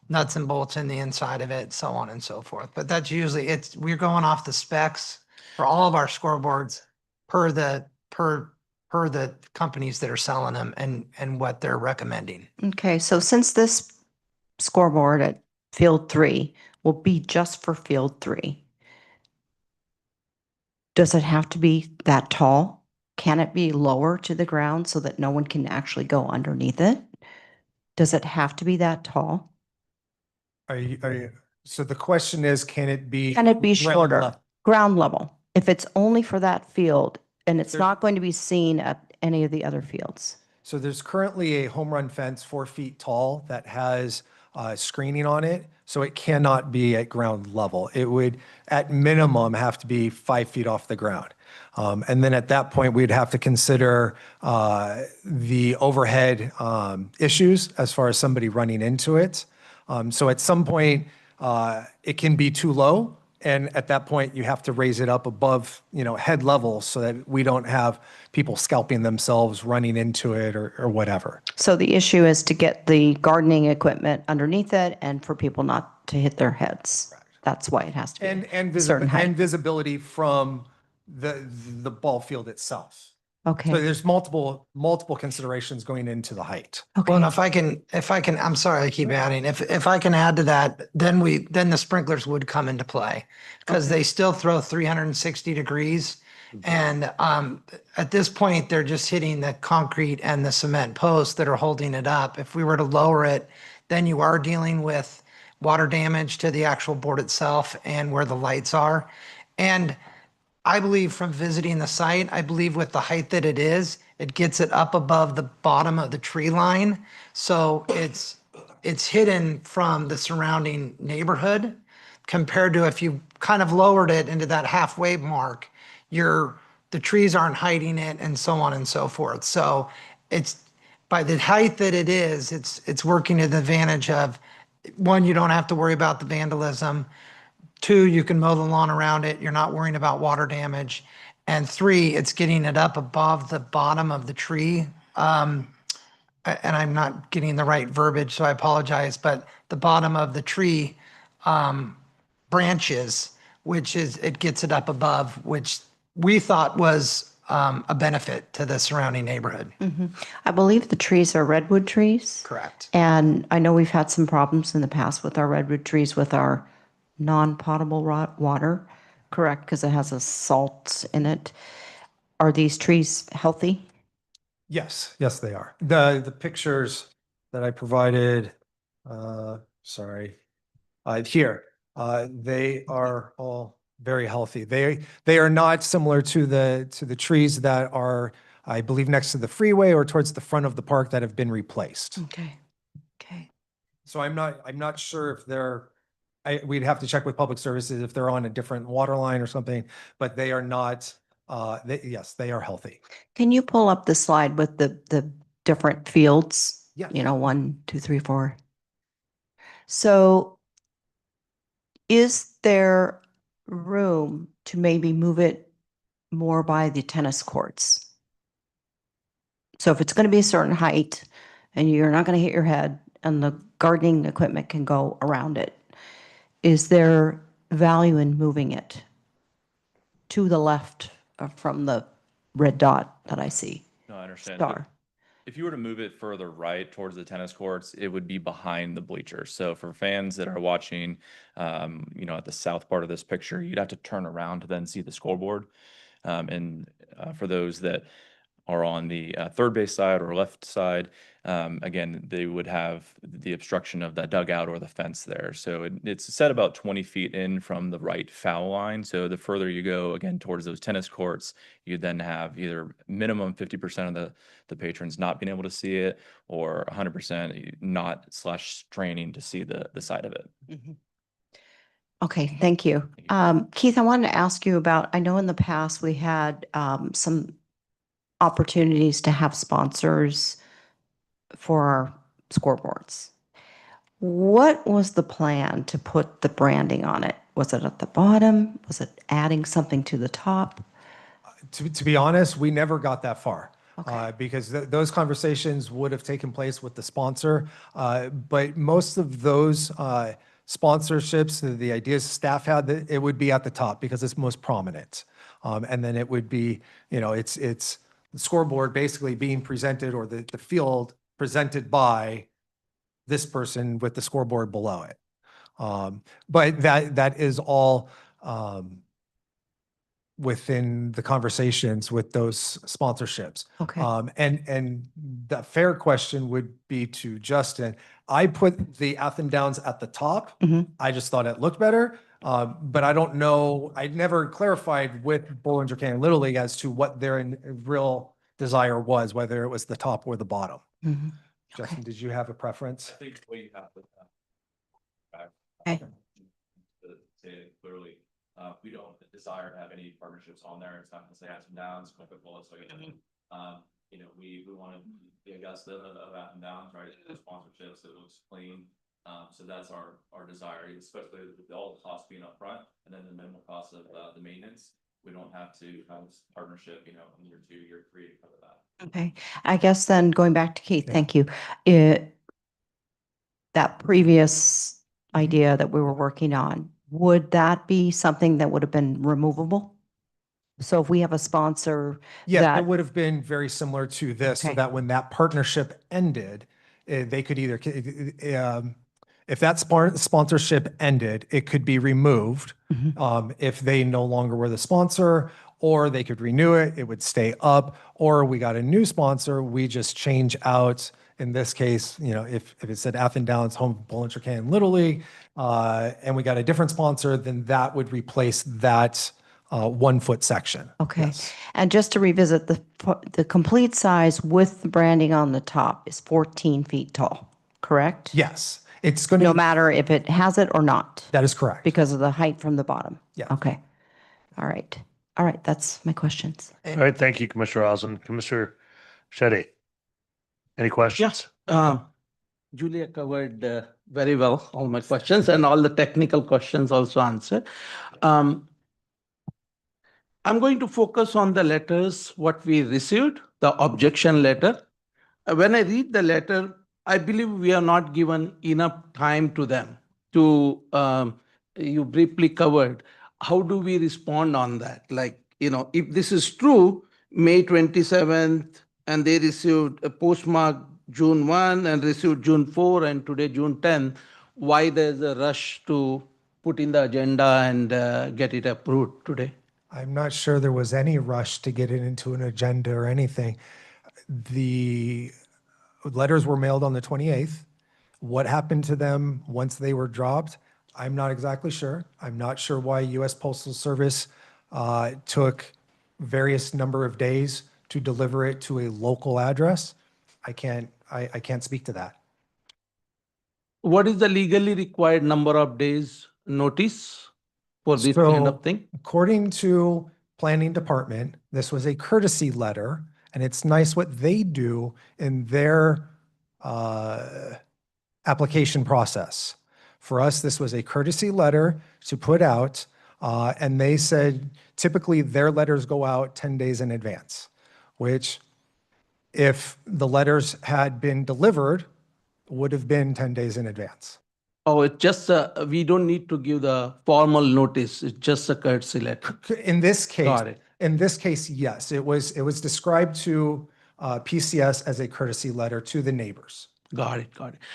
nuts and bolts in the inside of it, so on and so forth. But that's usually we're going off the specs for all of our scoreboards per the companies that are selling them and what they're recommending. Okay, so since this scoreboard at Field 3 will be just for Field 3, does it have to be that tall? Can it be lower to the ground so that no one can actually go underneath it? Does it have to be that tall? Are you, so the question is, can it be? Can it be ground shorter? level? Ground level? If it's only for that field and it's There's- not going to be seen at any of the other fields? So there's currently a home run fence 4 feet tall that has screening on it, so it cannot be at ground level. It would, at minimum, have to be 5 feet off the ground. And then at that point, we'd have to consider the overhead issues as far as somebody running into it. So at some point, it can be too low. And at that point, you have to raise it up above, head level so that we don't have people scalping themselves running into it or whatever. So the issue is to get the gardening equipment underneath it and for people not to hit their heads. That's why it has to be And certain height. visibility from the ball field itself. So Okay, there's multiple considerations going into the height. Well, and okay. if I can, I'm sorry, I keep adding, if I can add to that, then the sprinklers would come into play. Because they still throw 360 degrees. And at this point, they're just hitting the concrete and the cement posts that are holding it up. If we were to lower it, then you are dealing with water damage to the actual board itself and where the lights are. And I believe from visiting the site, I believe with the height that it is, it gets it up above the bottom of the tree line. So it's hidden from the surrounding neighborhood compared to if you kind of lowered it into that halfway mark, the trees aren't hiding it and so on and so forth. So it's by the height that it is, it's working to the advantage of, one, you don't have to worry about the vandalism. 2, you can mow the lawn around it. You're not worrying about water damage. And 3, it's getting it up above the bottom of the tree. And I'm not getting the right verbiage, so I apologize, but the bottom of the tree branches, it gets it up above, which we thought was a benefit to the surrounding neighborhood. I believe the trees are redwood trees. Correct. And I know we've had some problems in the past with our redwood trees with our non-potable water, correct? Because it has a salt in it. Are these trees healthy? Yes, they are. The pictures that I provided, here, they are all very healthy. They are not similar to the trees that are, I believe, next to the freeway or towards the front of the park that have been replaced. Okay. So I'm not sure if we'd have to check with Public Services if they're on a different water line or something, but they are not, yes, they are healthy. Can you pull up the slide with the different fields? Yeah. 1, 2, 3, 4. So is there room to maybe move it more by the tennis courts? So if it's going to be a certain height and you're not going to hit your head and the gardening equipment can go around it, is there value in moving it to the left from the red dot that I see? No, I understand. Star. If you were to move it further right towards the tennis courts, it would be behind the bleachers. So for fans that are watching, at the south part of this picture, you'd have to turn around to then see the scoreboard. For those that are on the third base side or left side, again, they would have the obstruction of that dugout or the fence there. So it's set about 20 feet in from the right foul line. So the further you go, again, towards those tennis courts, you then have either minimum 50% of the patrons not being able to see it or 100% not straining to see the side of it. Okay, thank you. Keith, I wanted to ask you about, I know in the past we had some opportunities to have sponsors for our scoreboards. What was the plan to put the branding on it? Was it at the bottom? Was it adding something to the top? To be honest, we never got that far. Okay. Because those conversations would have taken place with the sponsor. But most of those sponsorships, the ideas staff had, that it would be at the top because it's most prominent. And then it would be, it's the scoreboard basically being presented or the field presented by this person with the scoreboard below it. But that is all within the conversations with those sponsorships. Okay. And the fair question would be to Justin, I put the Athen Downs at the top. Mhm. I just thought it looked better. But I don't know, I never clarified with Bollinger Canyon Little League as to what their real desire was, whether it was the top or the bottom. Mhm. Justin, did you have a preference? I think what you have to Okay. to say it clearly, we don't desire to have any partnerships on there. It's not gonna say Athen Downs, Coca-Cola, so you know, we want to be Augusta of Athen Downs, right? Sponsorships, it looks clean. So that's our desire, especially with all the costs being upfront and then the minimal cost of the maintenance. We don't have to have this partnership, you know, in year 2, year 3 to cover that. Okay, I guess then going back to Keith, Yeah. thank you. That previous idea that we were working on, would that be something that would have been removable? So if we have a sponsor Yeah, that, it would have been very similar to this, so Okay. that when that partnership ended, they could either, if that sponsorship ended, it could be removed. Mhm. If they no longer were the sponsor, or they could renew it, it would stay up, or we got a new sponsor, we just change out. In this case, you know, if it said Athen Downs Home Bollinger Canyon Little League, and we got a different sponsor, then that would replace that 1 foot section. okay. Yes. And just to revisit, the complete size with the branding on the top is 14 feet tall, correct? Yes, it's going No to, matter if it has it or not, that is correct. because of the height from the bottom? Yeah. Okay. All right. All right, that's my questions. All right, thank you, Commissioner Osmond. Commissioner Shetty, any questions? Julia covered very well all my questions and all the technical questions also answered. I'm going to focus on the letters, what we received, the objection letter. When I read the letter, I believe we are not given enough time to them to, you briefly covered. How do we respond on that? Like, you know, if this is true, May 27th, and they received a postmark June 1 and received June 4 and today June 10, why there's a rush to put in the agenda and get it approved today? I'm not sure there was any rush to get it into an agenda or anything. The letters were mailed on the 28th. What happened to them once they were dropped? I'm not exactly sure. I'm not sure why U.S. Postal Service took various number of days to deliver it to a local address. I can't speak to that. What is the legally required number of days notice for this kind So- of thing? According to Planning Department, this was a courtesy letter, and it's nice what they do in their application process. For us, this was a courtesy letter to put out, and they said typically their letters go out 10 days in advance, which if the letters had been delivered, would have been 10 days in advance. Oh, it's just, we don't need to give the formal notice. It's just a courtesy letter. In this case, Got it. yes, it was described to PCS as a courtesy letter to the neighbors. Got it.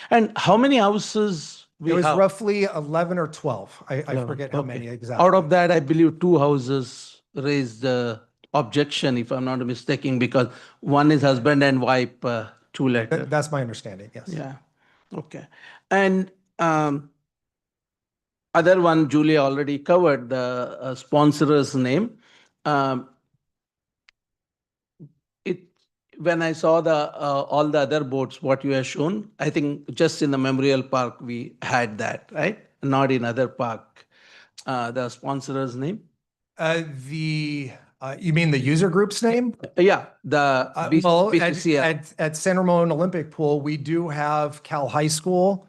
And how many houses we It was have? roughly 11 or 12. I 11, forget how okay. many exactly. Out of that, I believe 2 houses raised the objection, if I'm not mistaken, because one is husband and wife, 2 letters. That's my understanding, yes. Yeah, okay. And other one, Julia already covered the sponsor's name. When I saw the all the other boards, what you have shown, I think just in the Memorial Park, we had that, right? Not in other park, the sponsor's name. You mean the user group's name? Yeah, the Well, BCCL. at San Ramon Olympic Pool, we do have Cal High School,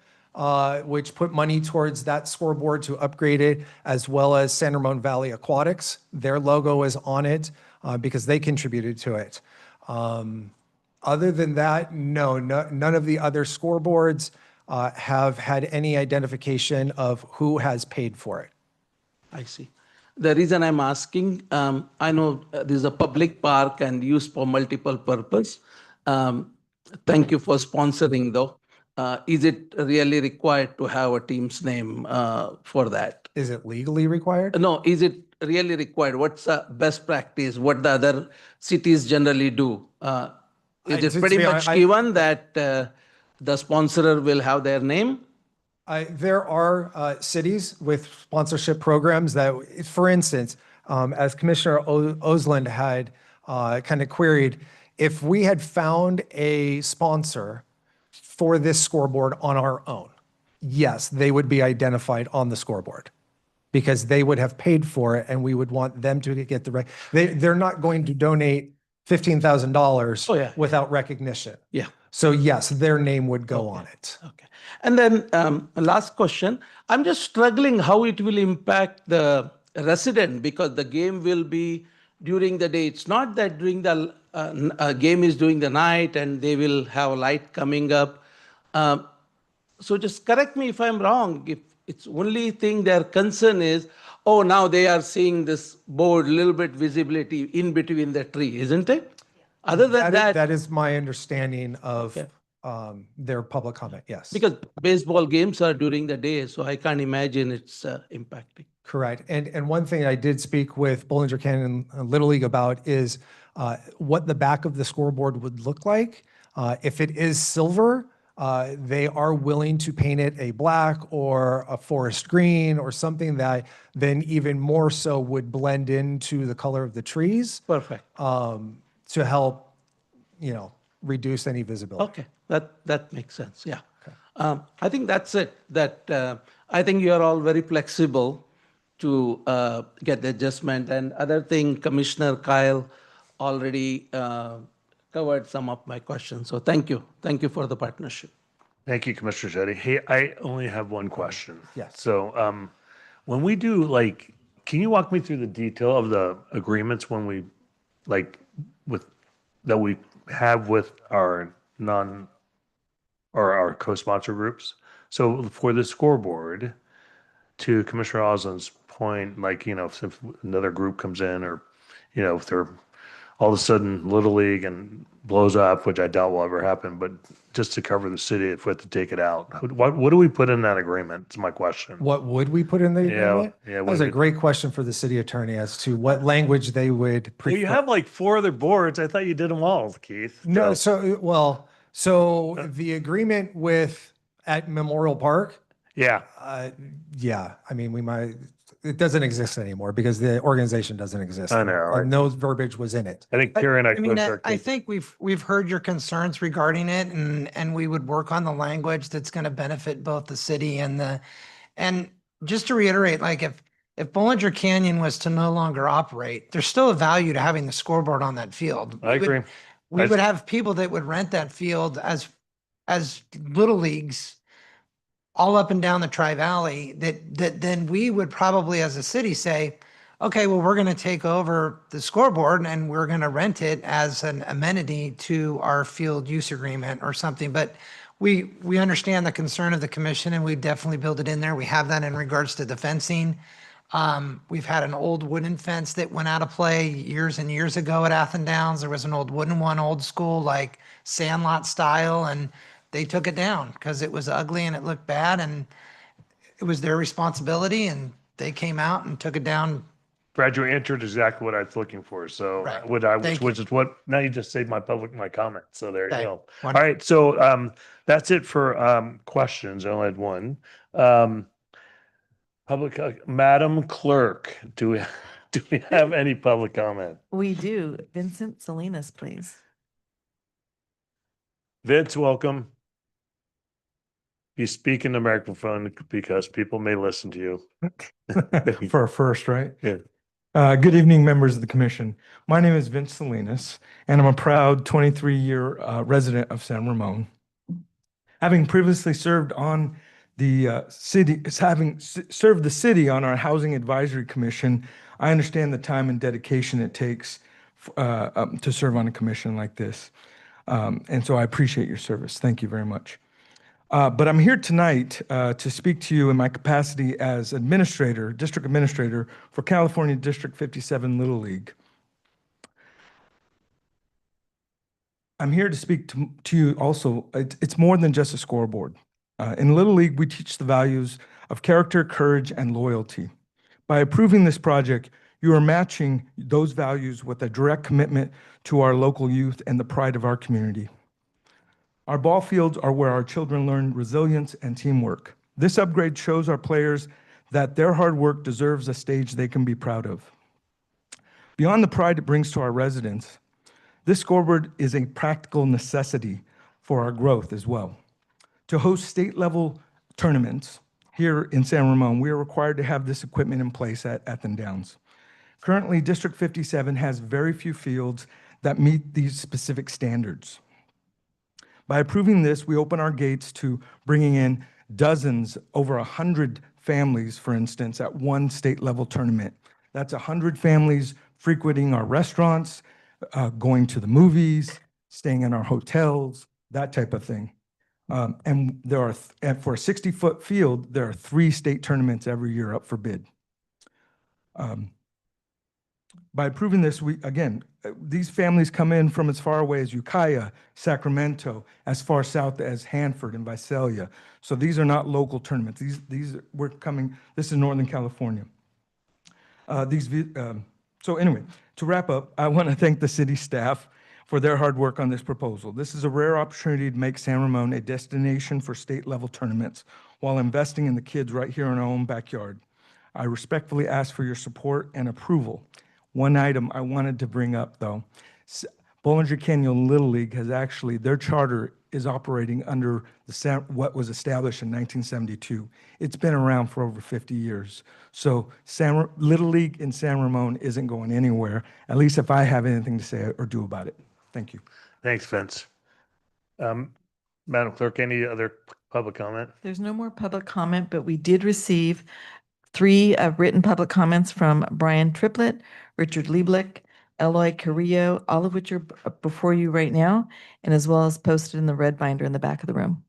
which put money towards that scoreboard to upgrade it, as well as San Ramon Valley Aquatics. Their logo is on it because they contributed to it. Other than that, none of the other scoreboards have had any identification of who has paid for it. I see. The reason I'm asking, I know this is a public park and used for multiple purpose. Thank you for sponsoring though. Is it really required to have a team's name for that? Is it legally required? No, is it really required? What's the best practice? What the other cities generally do? Is to it pretty be much honest, given that the sponsorer will have their name? There are cities with sponsorship programs that, for instance, as Commissioner Osland had kind of queried, if we had found a sponsor for this scoreboard on our own, yes, they would be identified on the scoreboard because they would have paid for it and we would want them to get the right. They're not going to donate $15,000 Oh, yeah. without recognition. Yeah. So yes, their name would go Okay. on it. Okay. And then last question, I'm just struggling how it will impact the resident because the game will be during the day. It's not that during the game is during the night and they will have light coming up. So just correct me if I'm wrong. If it's only thing their concern is, oh, now they are seeing this board, little bit visibility in between the tree, isn't it? Other than that, That is my understanding of Okay. their public comment, yes. because baseball games are during the day, so I can't imagine it's impacting. Correct. And one thing I did speak with Bollinger Canyon Little League about is what the back of the scoreboard would look like. If it is silver, they are willing to paint it a black or a forest green or something that then even more so would blend into the color of the trees Perfect. to help, reduce any visibility. Okay, that makes sense, yeah. I think that's it, I think you are all very flexible to get the adjustment. And other thing, Commissioner Kyle already covered some of my questions. So thank you. Thank you for the partnership. Thank you, Commissioner Shetty. Hey, I only have one question. Yes. So, when we do can you walk me through the detail of the agreements when we, that we have with our our co-sponsor groups? So for the scoreboard, to Commissioner Osland's point, if another group comes in or, if they're all of a sudden Little League and blows up, which I doubt will ever happen, but just to cover the city, if we have to take it out, what do we put in that agreement? Is my question. What would we put in the agreement? Yeah. That was a great question for the city attorney as to what language they would Well, prefer. you have 4 other boards. I thought you did them all, Keith. No, so the agreement at Memorial Park, Yeah. yeah, I mean, it doesn't exist anymore because the organization doesn't exist. I know, And no verbiage was in it. I think Terry and I. I think we've heard your concerns regarding it and we would work on the language that's going to benefit both the city and just to reiterate, if Bollinger Canyon was to no longer operate, there's still a value to having the scoreboard on that field. I agree. We would have people that would rent that field as little leagues all up and down the Tri-Valley that then we would probably as a city say, okay, well, we're going to take over the scoreboard and we're going to rent it as an amenity to our field use agreement or something. But we understand the concern of the commission and we definitely build it in there. We have that in regards to the fencing. We've had an old wooden fence that went out of play years and years ago at Athen Downs. There was an old wooden one, old school, sandlot style, and they took it down because it was ugly and it looked bad and it was their responsibility and they came out and took it down. Brad, you answered exactly what I was looking for. So Right. which is what, now you just saved my comment. So there you Okay. go. All Wonderful. right. So, that's it for, questions. I only had one. Madam Clerk, do we have any public comment? We do. Vincent Salinas, please. Vince, welcome. You speak in the microphone because people may listen to you. For a first, right? Yeah. Good evening, members of the commission. My name is Vince Salinas, and I'm a proud 23-year resident of San Ramon. Having previously served on the served the city on our Housing Advisory Commission, I understand the time and dedication it takes to serve on a commission like this. And so I appreciate your service. Thank you very much. But I'm here tonight to speak to you in my capacity as district administrator for California District 57 Little League. I'm here to speak to you also. It's more than just a scoreboard. In Little League, we teach the values of character, courage, and loyalty. By approving this project, you are matching those values with a direct commitment to our local youth and the pride of our community. Our ball fields are where our children learn resilience and teamwork. This upgrade shows our players that their hard work deserves a stage they can be proud of. Beyond the pride it brings to our residents, this scoreboard is a practical necessity for our growth as well. To host state-level tournaments here in San Ramon, we are required to have this equipment in place at Ethan Downs. Currently, District 57 has very few fields that meet these specific standards. By approving this, we open our gates to bringing in dozens, over 100 families, for instance, at one state-level tournament. That's 100 families frequenting our restaurants, going to the movies, staying in our hotels, that type of thing. And there are, for a 60-foot field, there are 3 state tournaments every year up for bid. By approving this, these families come in from as far away as Ukiah, Sacramento, as far south as Hanford and Visalia. So these are not local tournaments. This is Northern California. So anyway, to wrap up, I want to thank the city staff for their hard work on this proposal. This is a rare opportunity to make San Ramon a destination for state-level tournaments while investing in the kids right here in our own backyard. I respectfully ask for your support and approval. One item I wanted to bring up, though, Bollinger Canyon Little League has actually, their charter is operating under what was established in 1972. It's been around for over 50 years. So Little League in San Ramon isn't going anywhere, at least if I have anything to say or do about it. Thank you. Thanks, Vince. Madam Clerk, any other public comment? There's no more public comment, but we did receive 3 written public comments from Brian Triplett, Richard Lieblick, Eloy Carrillo, all of which are before you right now, and as well as posted in the red binder in the back of the room.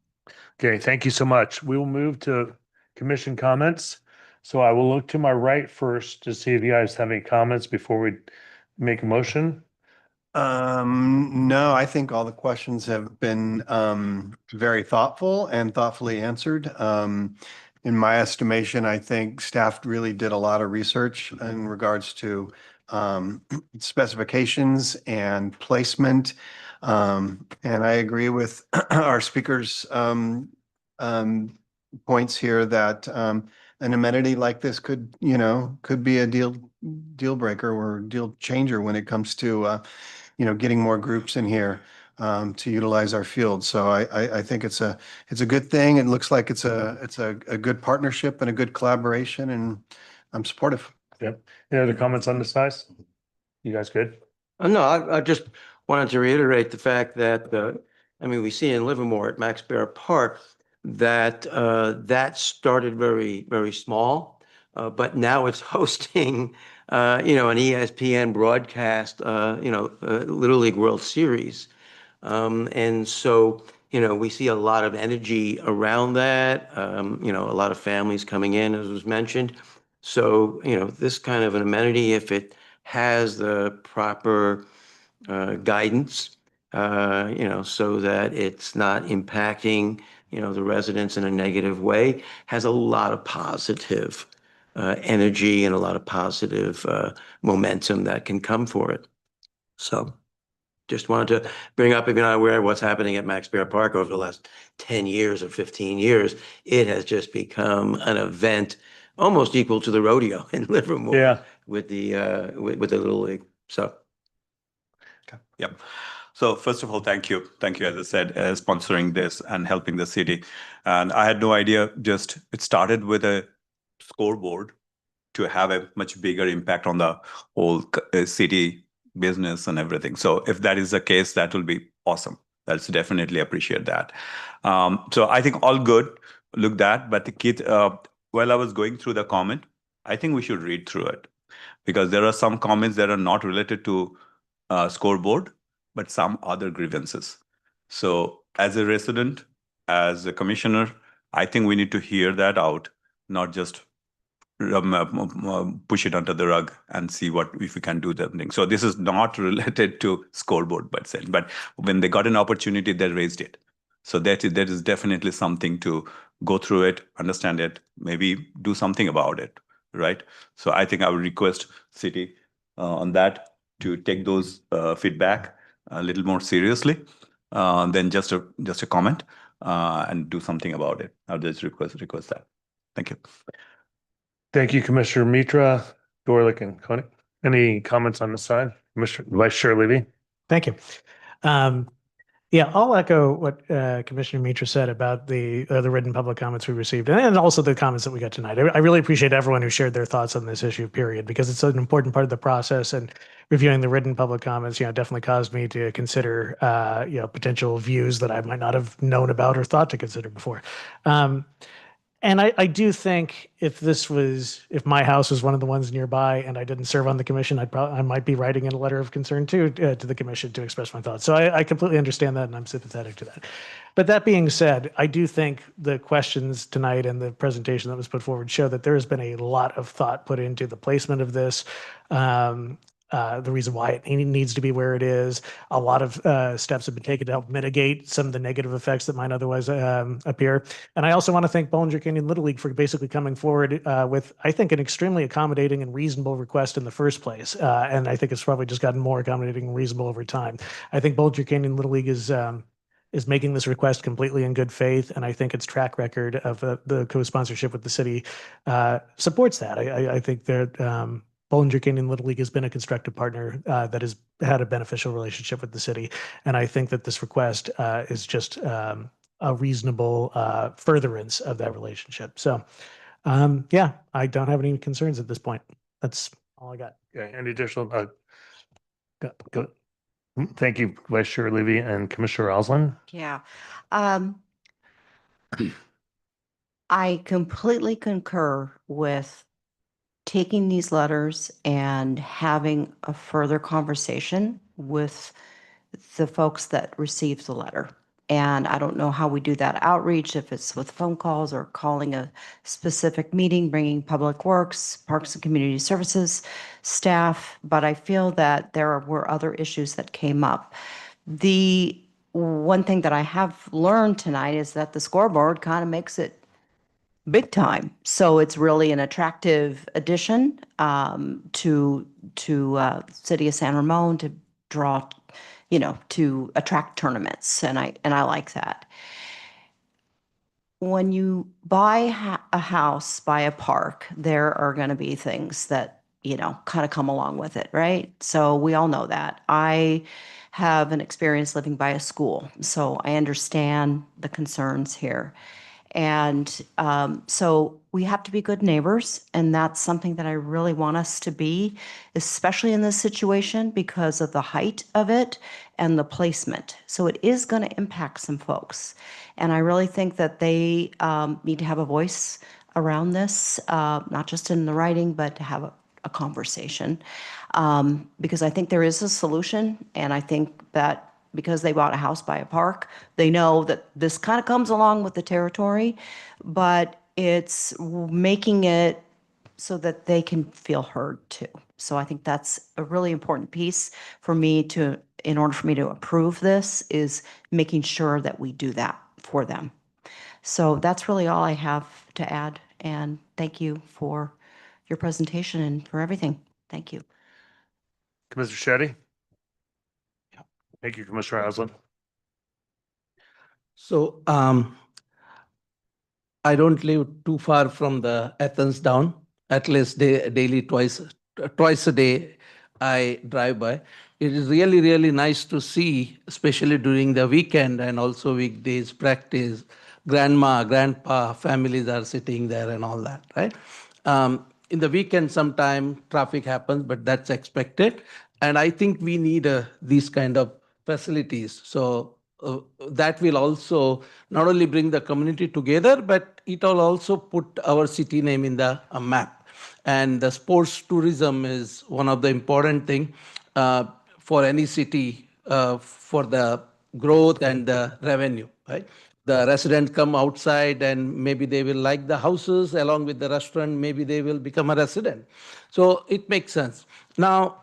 Okay, thank you so much. We will move to commission comments. So I will look to my right first to see if you guys have any comments before we make a motion. No, I think all the questions have been very thoughtful and thoughtfully answered. In my estimation, I think staff really did a lot of research in regards to specifications and placement. And I agree with our speakers' points here that an amenity like this could be a deal breaker or deal changer when it comes to getting more groups in here to utilize our field. So I think it's a good thing. It looks like it's a good partnership and a good collaboration, and I'm supportive. Yep. Any other comments on this, guys? You guys good? No, I just wanted to reiterate the fact that, we see in Livermore at Max Baer Park that that started very, very small, but now it's hosting, an ESPN broadcast, Little League World Series. And so, we see a lot of energy around that, a lot of families coming in, as was mentioned. So, this kind of an amenity, if it has the proper guidance, so that it's not impacting, the residents in a negative way, has a lot of positive energy and a lot of positive momentum that can come for it. So just wanted to bring up, if you're not aware of what's happening at Max Baer Park over the last 10 years or 15 years, it has just become an event almost equal to the rodeo in Livermore. Yeah. With the Little League. So. Okay. Yep. So first of all, thank you. Thank you, as I said, sponsoring this and helping the city. And I had no idea, it started with a scoreboard to have a much bigger impact on the whole city business and everything. So if that is the case, that will be awesome. That's definitely appreciate that. So I think all good. Look that, but the kid, while I was going through the comment, I think we should read through it because there are some comments that are not related to scoreboard, but some other grievances. So as a resident, as a commissioner, I think we need to hear that out, not just push it under the rug and see if we can do that thing. So this is not related to scoreboard, but when they got an opportunity, they raised it. So that is definitely something to go through it, understand it, maybe do something about it, right? So I think I would request city on that to take those feedback a little more seriously. than just a comment and do something about it. I'll just request that. Thank you. Thank you, Commissioner Mitra, Gorlick, and Koenig. Any comments on the side? Commissioner Vice Chair Levy? Thank you. Yeah, I'll echo what Commissioner Mitra said about the written public comments we received, and also the comments that we got tonight. I really appreciate everyone who shared their thoughts on this issue, period, because it's an important part of the process. And reviewing the written public comments, definitely caused me to consider, potential views that I might not have known about or thought to consider before. And I do think if my house was one of the ones nearby and I didn't serve on the commission, I might be writing in a letter of concern too to the commission to express my thoughts. So I completely understand that and I'm sympathetic to that. But that being said, I do think the questions tonight and the presentation that was put forward show that there has been a lot of thought put into the placement of this. The reason why it needs to be where it is. A lot of steps have been taken to help mitigate some of the negative effects that might otherwise appear. And I also want to thank Bollinger Canyon Little League for basically coming forward with, I think, an extremely accommodating and reasonable request in the first place. And I think it's probably just gotten more accommodating and reasonable over time. I think Bollinger Canyon Little League is making this request completely in good faith, and I think its track record of the co-sponsorship with the city supports that. I think that Bollinger Canyon Little League has been a constructive partner that has had a beneficial relationship with the city. And I think that this request is just a reasonable furtherance of that relationship. So, yeah, I don't have any concerns at this point. That's all I got. Okay, any additional? Go. Thank you, Vice Chair Levy and Commissioner Roslin. Yeah. I completely concur with taking these letters and having a further conversation with the folks that received the letter. And I don't know how we do that outreach, if it's with phone calls or calling a specific meeting, bringing Public Works, Parks and Community Services staff, but I feel that there were other issues that came up. The one thing that I have learned tonight is that the scoreboard kind of makes it big time. So it's really an attractive addition to City of San Ramon to draw, to attract tournaments, and I like that. When you buy a house, buy a park, there are going to be things that kind of come along with it, right? So we all know that. I have an experience living by a school, so I understand the concerns here. And so we have to be good neighbors, and that's something that I really want us to be, especially in this situation because of the height of it and the placement. So it is going to impact some folks. And I really think that they need to have a voice around this, not just in the writing, but to have a conversation. Because I think there is a solution, and I think that because they bought a house by a park, they know that this kind of comes along with the territory, but it's making it so that they can feel heard too. So I think that's a really important piece for me in order for me to approve this, is making sure that we do that for them. So that's really all I have to add. And thank you for your presentation and for everything. Thank you. Commissioner Shetty? Thank you, Commissioner Roslin. So I don't live too far from the Athens down. At least daily, twice a day, I drive by. It is really, really nice to see, especially during the weekend and also weekdays, practice. Grandma, grandpa, families are sitting there and all that, right? In the weekend, sometime traffic happens, but that's expected. And I think we need these kind of facilities. So that will also not only bring the community together, but it will also put our city name in the map. And the sports tourism is one of the important thing for any city for the growth and the revenue, right? The residents come outside and maybe they will like the houses along with the restaurant, maybe they will become a resident. So it makes sense. Now,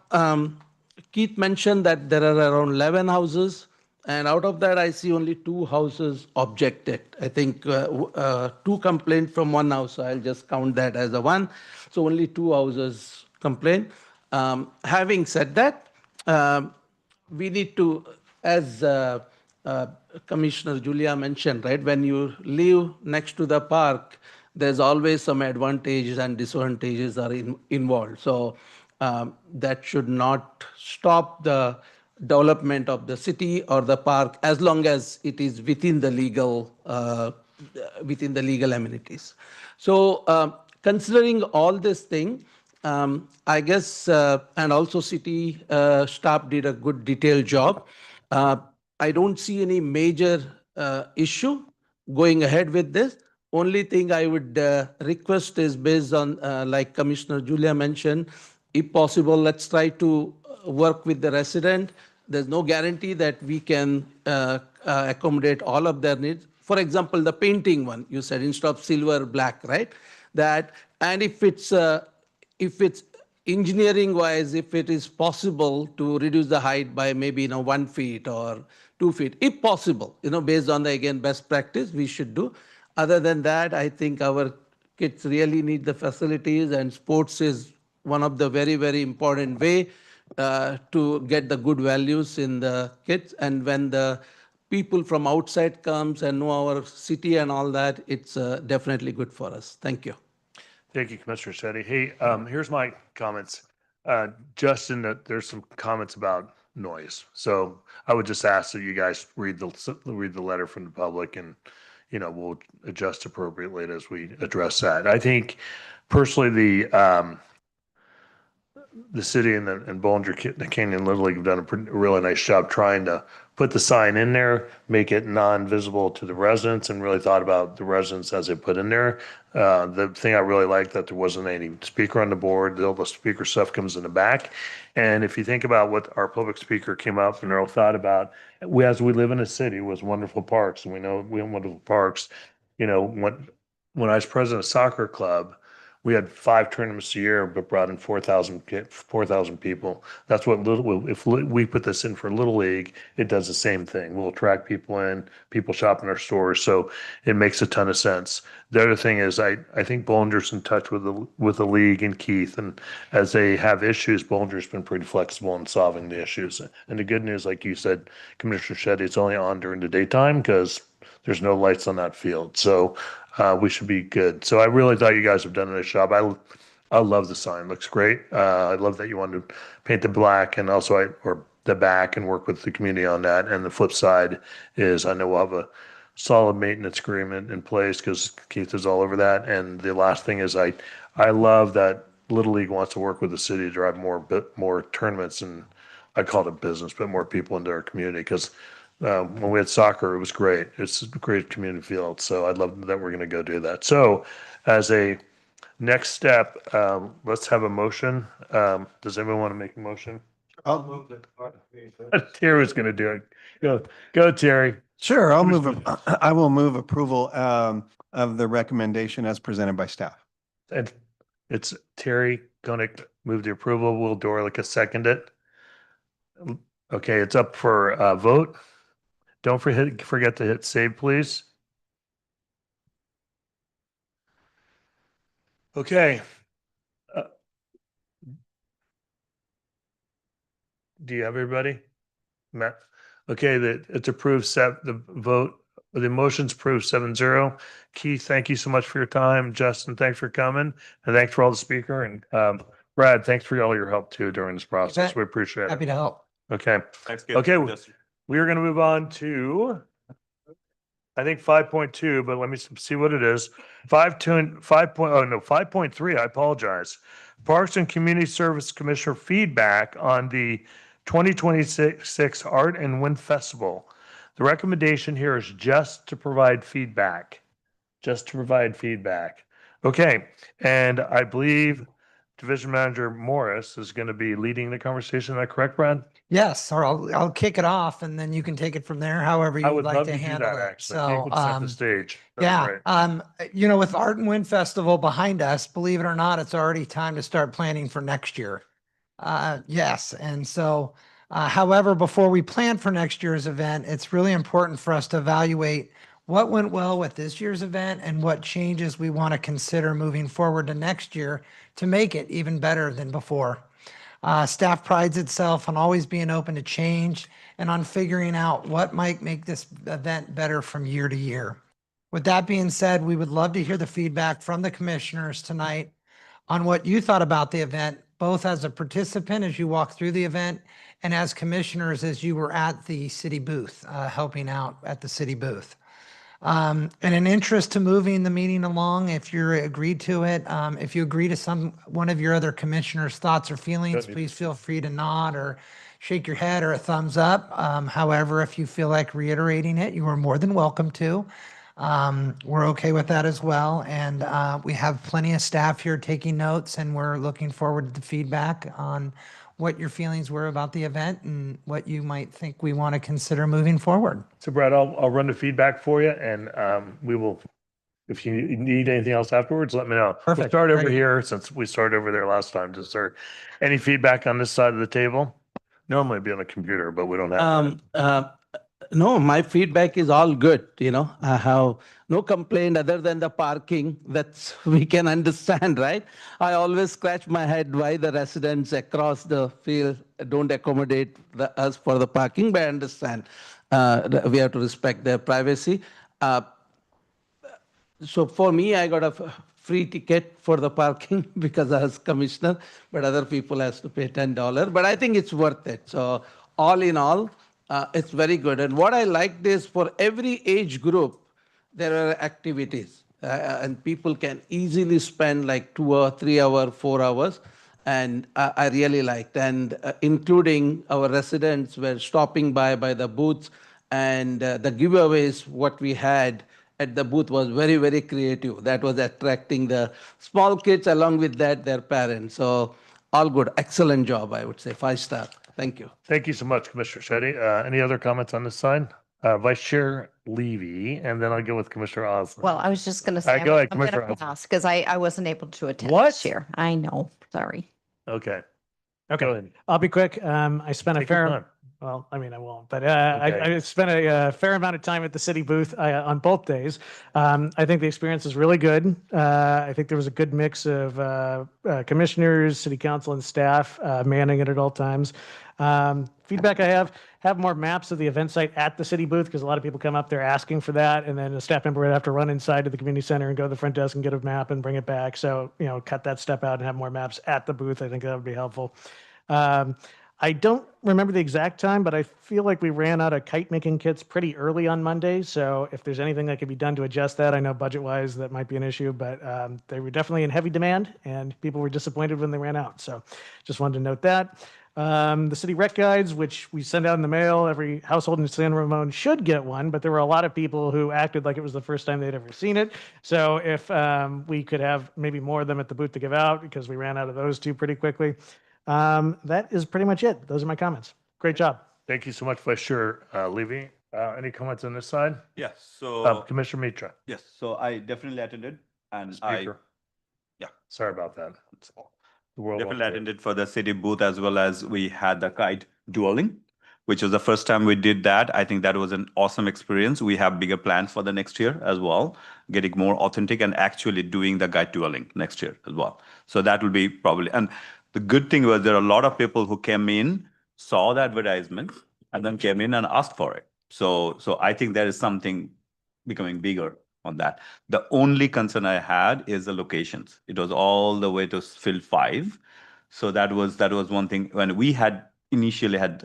Keith mentioned that there are around 11 houses, and out of that, I see only 2 houses objected. I think 2 complained from one house, so I'll just count that as a 1. So only 2 houses complained. Having said that, we need to, as Commissioner Julia mentioned, right? When you live next to the park, there's always some advantages and disadvantages are involved. So that should not stop the development of the city or the park as long as it is within the legal amenities. So considering all this thing, I guess, and also city staff did a good detailed job. I don't see any major issue going ahead with this. Only thing I would request is based on, like Commissioner Julia mentioned, if possible, let's try to work with the resident. There's no guarantee that we can accommodate all of their needs. For example, the painting one, you said instead of silver, black, right? That, and if it's engineering wise, if it is possible to reduce the height by maybe 1 feet or 2 feet, if possible, based on the, again, best practice, we should do. Other than that, I think our kids really need the facilities, and sports is one of the very, very important way to get the good values in the kids. And when the people from outside comes and know our city and all that, it's definitely good for us. Thank you. Thank you, Commissioner Shetty. Hey, here's my comments. Justin, there's some comments about noise. So I would just ask that you guys read the letter from the public, and we'll adjust appropriately as we address that. I think personally the city and Bollinger Canyon Little League have done a really nice job trying to put the sign in there, make it non-visible to the residents, and really thought about the residents as they put in there. The thing I really liked that there wasn't any speaker on the board. All the speaker stuff comes in the back. And if you think about what our public speaker came up and Earl thought about, as we live in a city with wonderful parks, and we know we have wonderful parks. When I was president of soccer club, we had 5 tournaments a year, but brought in 4,000 people. That's what if we put this in for Little League, it does the same thing. We'll attract people in, people shop in our stores, so it makes a ton of sense. The other thing is, I think Bollinger's in touch with the league and Keith, and as they have issues, Bollinger's been pretty flexible in solving the issues. And the good news, like you said, Commissioner Shetty, it's only on during the daytime because there's no lights on that field. So we should be good. So I really thought you guys have done a nice job. I love the sign. Looks great. I love that you wanted to paint the black and also or the back and work with the community on that. And the flip side is I know we'll have a solid maintenance agreement in place because Keith is all over that. And the last thing is I love that Little League wants to work with the city to drive more tournaments, and I call it business, but more people into our community because when we had soccer, it was great. It's a great community field. So I'd love that we're going to go do that. So as a next step, let's have a motion. Does anyone want to make a motion? I'll move it. Terry was going to do it. Go, Terry. Sure, I will move approval of the recommendation as presented by staff. And it's Terry Koenig move the approval. Will Dorlick second it? Okay, it's up for a vote. Don't forget to hit save, please. Okay. Do you have everybody? Matt? Okay, it's approved. The motion's approved 7-0. Keith, thank you so much for your time. Justin, thanks for coming. And thanks for all the speaker. And Brad, thanks for all your help too during this process. We appreciate it. Happy to help. Okay. Thanks, Okay. We are going to move on to, I think 5.2, but let me see what it is. 5.3, I apologize. Parks and Community Service Commissioner feedback on the 2026 Art and Wind Festival. The recommendation here is just to provide feedback. Okay. And I believe Division Manager Morris is going to be leading the conversation. Is that correct, Brad? Yes, or I'll kick it off and then you can take it from there, however you I would would like love to to do handle that, it. actually. If you could set the stage. That'd be Yeah, great. with Art and Wind Festival behind us, believe it or not, it's already time to start planning for next year. Yes, and so, however, before we plan for next year's event, it's really important for us to evaluate what went well with this year's event and what changes we want to consider moving forward to next year to make it even better than before. Staff prides itself on always being open to change and on figuring out what might make this event better from year to year. With that being said, we would love to hear the feedback from the commissioners tonight on what you thought about the event, both as a participant as you walked through the event and as commissioners as you were at the city booth, helping out at the city booth. And an interest to moving the meeting along, if you're agreed to it, if you agree to one of your other commissioners' thoughts or feelings, please feel free to nod or shake your head or a thumbs up. However, if you feel like reiterating it, you are more than welcome to. We're okay with that as well. And we have plenty of staff here taking notes, and we're looking forward to the feedback on what your feelings were about the event and what you might think we want to consider moving forward. So Brad, I'll run the feedback for you, and we will, if you need anything else afterwards, let me know. We'll Perfect. start over Great. here since we started over there last time. Is there any feedback on this side of the table? Normally it'd be on a computer, but we don't have that. No, my feedback is all good, I have no complaint other than the parking. That's, we can understand, right? I always scratch my head why the residents across the field don't accommodate us for the parking, but I understand we have to respect their privacy. So for me, I got a free ticket for the parking because I was commissioner, but other people has to pay $10. But I think it's worth it. So all in all, it's very good. And what I liked is for every age group, there are activities and people can easily spend like 2 or 3 hours, 4 hours. And I really liked, and including our residents were stopping by the booths, and the giveaways, what we had at the booth was very, very creative. That was attracting the small kids, along with that, their parents. So all good. Excellent job, I would say. 5-star. Thank you. Thank you so much, Commissioner Shetty. Any other comments on this side? Vice Chair Levy, and then I'll go with Commissioner Osmond. Well, I was just going to say, go ahead, I'm going Commissioner to Osmond. pass because I wasn't able to attend What? this year. I know, sorry. Okay. Okay. Go ahead. I'll be quick. I spent a Take your fair, time. well, I mean, I won't, but Okay. I spent a fair amount of time at the city booth on both days. I think the experience was really good. I think there was a good mix of commissioners, city council, and staff manning it at all times. Feedback I have more maps of the event site at the city booth, because a lot of people come up there asking for that, and then a staff member would have to run inside to the community center and go to the front desk and get a map and bring it back. So, cut that step out and have more maps at the booth. I think that would be helpful. I don't remember the exact time, but I feel like we ran out of kite making kits pretty early on Monday. So if there's anything that could be done to adjust that, I know budget-wise that might be an issue, but they were definitely in heavy demand, and people were disappointed when they ran out. So just wanted to note that. The city rec guides, which we send out in the mail, every household in San Ramon should get one, but there were a lot of people who acted like it was the first time they'd ever seen it. So if we could have maybe more of them at the booth to give out, because we ran out of those two pretty quickly. That is pretty much it. Those are my comments. Great job. Thank you so much, Vice Chair Levy. Any comments on this side? Yes, so, Commissioner Mitra. yes, so I definitely attended and Speaker. yeah. Sorry about that. The world definitely wants it. attended for the city booth, as well as we had the kite dueling, which was the first time we did that. I think that was an awesome experience. We have bigger plans for the next year as well, getting more authentic and actually doing the kite dueling next year as well. So that will be probably, and the good thing was there are a lot of people who came in, saw the advertisement, and then came in and asked for it. So I think there is something becoming bigger on that. The only concern I had is the locations. It was all the way to Field 5. So that was one thing. When we had initially had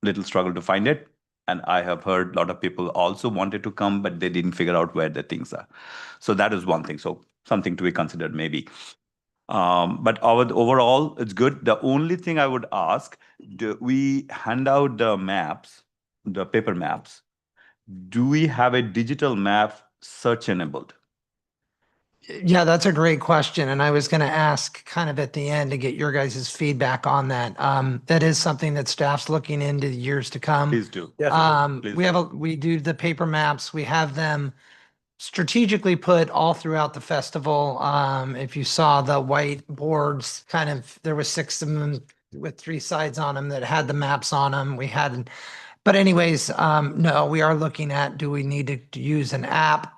little struggle to find it, and I have heard a lot of people also wanted to come, but they didn't figure out where the things are. So that is one thing. So something to be considered maybe. But overall, it's good. The only thing I would ask, do we hand out the maps, the paper maps? Do we have a digital map search enabled? Yeah, that's a great question. And I was going to ask kind of at the end to get your guys' feedback on that. That is something that staff's looking into years to come. Please do. Please We do the paper maps. We have them strategically put all throughout the festival. If you saw the white boards, kind of, there was 6 of them with 3 sides on them that had the maps on them. But anyways, no, we are looking at, do we need to use an app?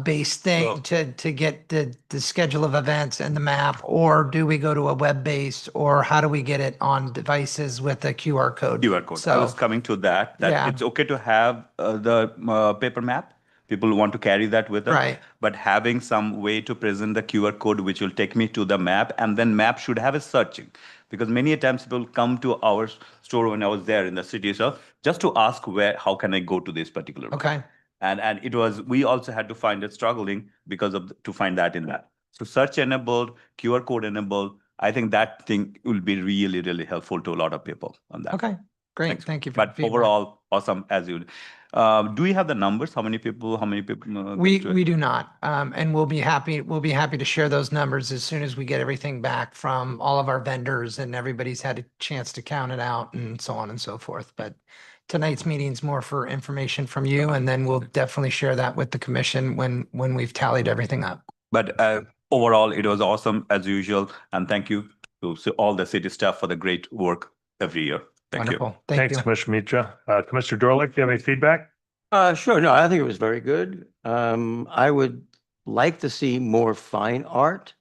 based thing to get the schedule of events and the map? Or do we go to a web-based, or how do we get it on devices with a QR code? QR code. I So- was coming to that Yeah. it's okay to have the paper map. People want to carry that with them. Right. But having some way to present the QR code, which will take me to the map, and then map should have a searching. Because many a times people come to our store when I was there in the city, so just to ask how can I go to this particular. Okay. And it was, we also had to find it struggling because of, to find that in that. So search enabled, QR code enabled, I think that thing will be really, really helpful to a lot of people on that. Okay, great. Thanks. Thank you. For But the feedback. overall, awesome as you. Do we have the numbers? How many people? We do not, and we'll be happy to share those numbers as soon as we get everything back from all of our vendors and everybody's had a chance to count it out and so on and so forth. But tonight's meeting's more for information from you, and then we'll definitely share that with the commission when we've tallied everything up. But overall, it was awesome as usual. And thank you to all the city staff for the great work every year. Thank you. Wonderful. Thank Thanks, you. Commissioner Mitra. Commissioner Dorlick, do you have any feedback? Sure. No, I think it was very good. I would like to see more fine art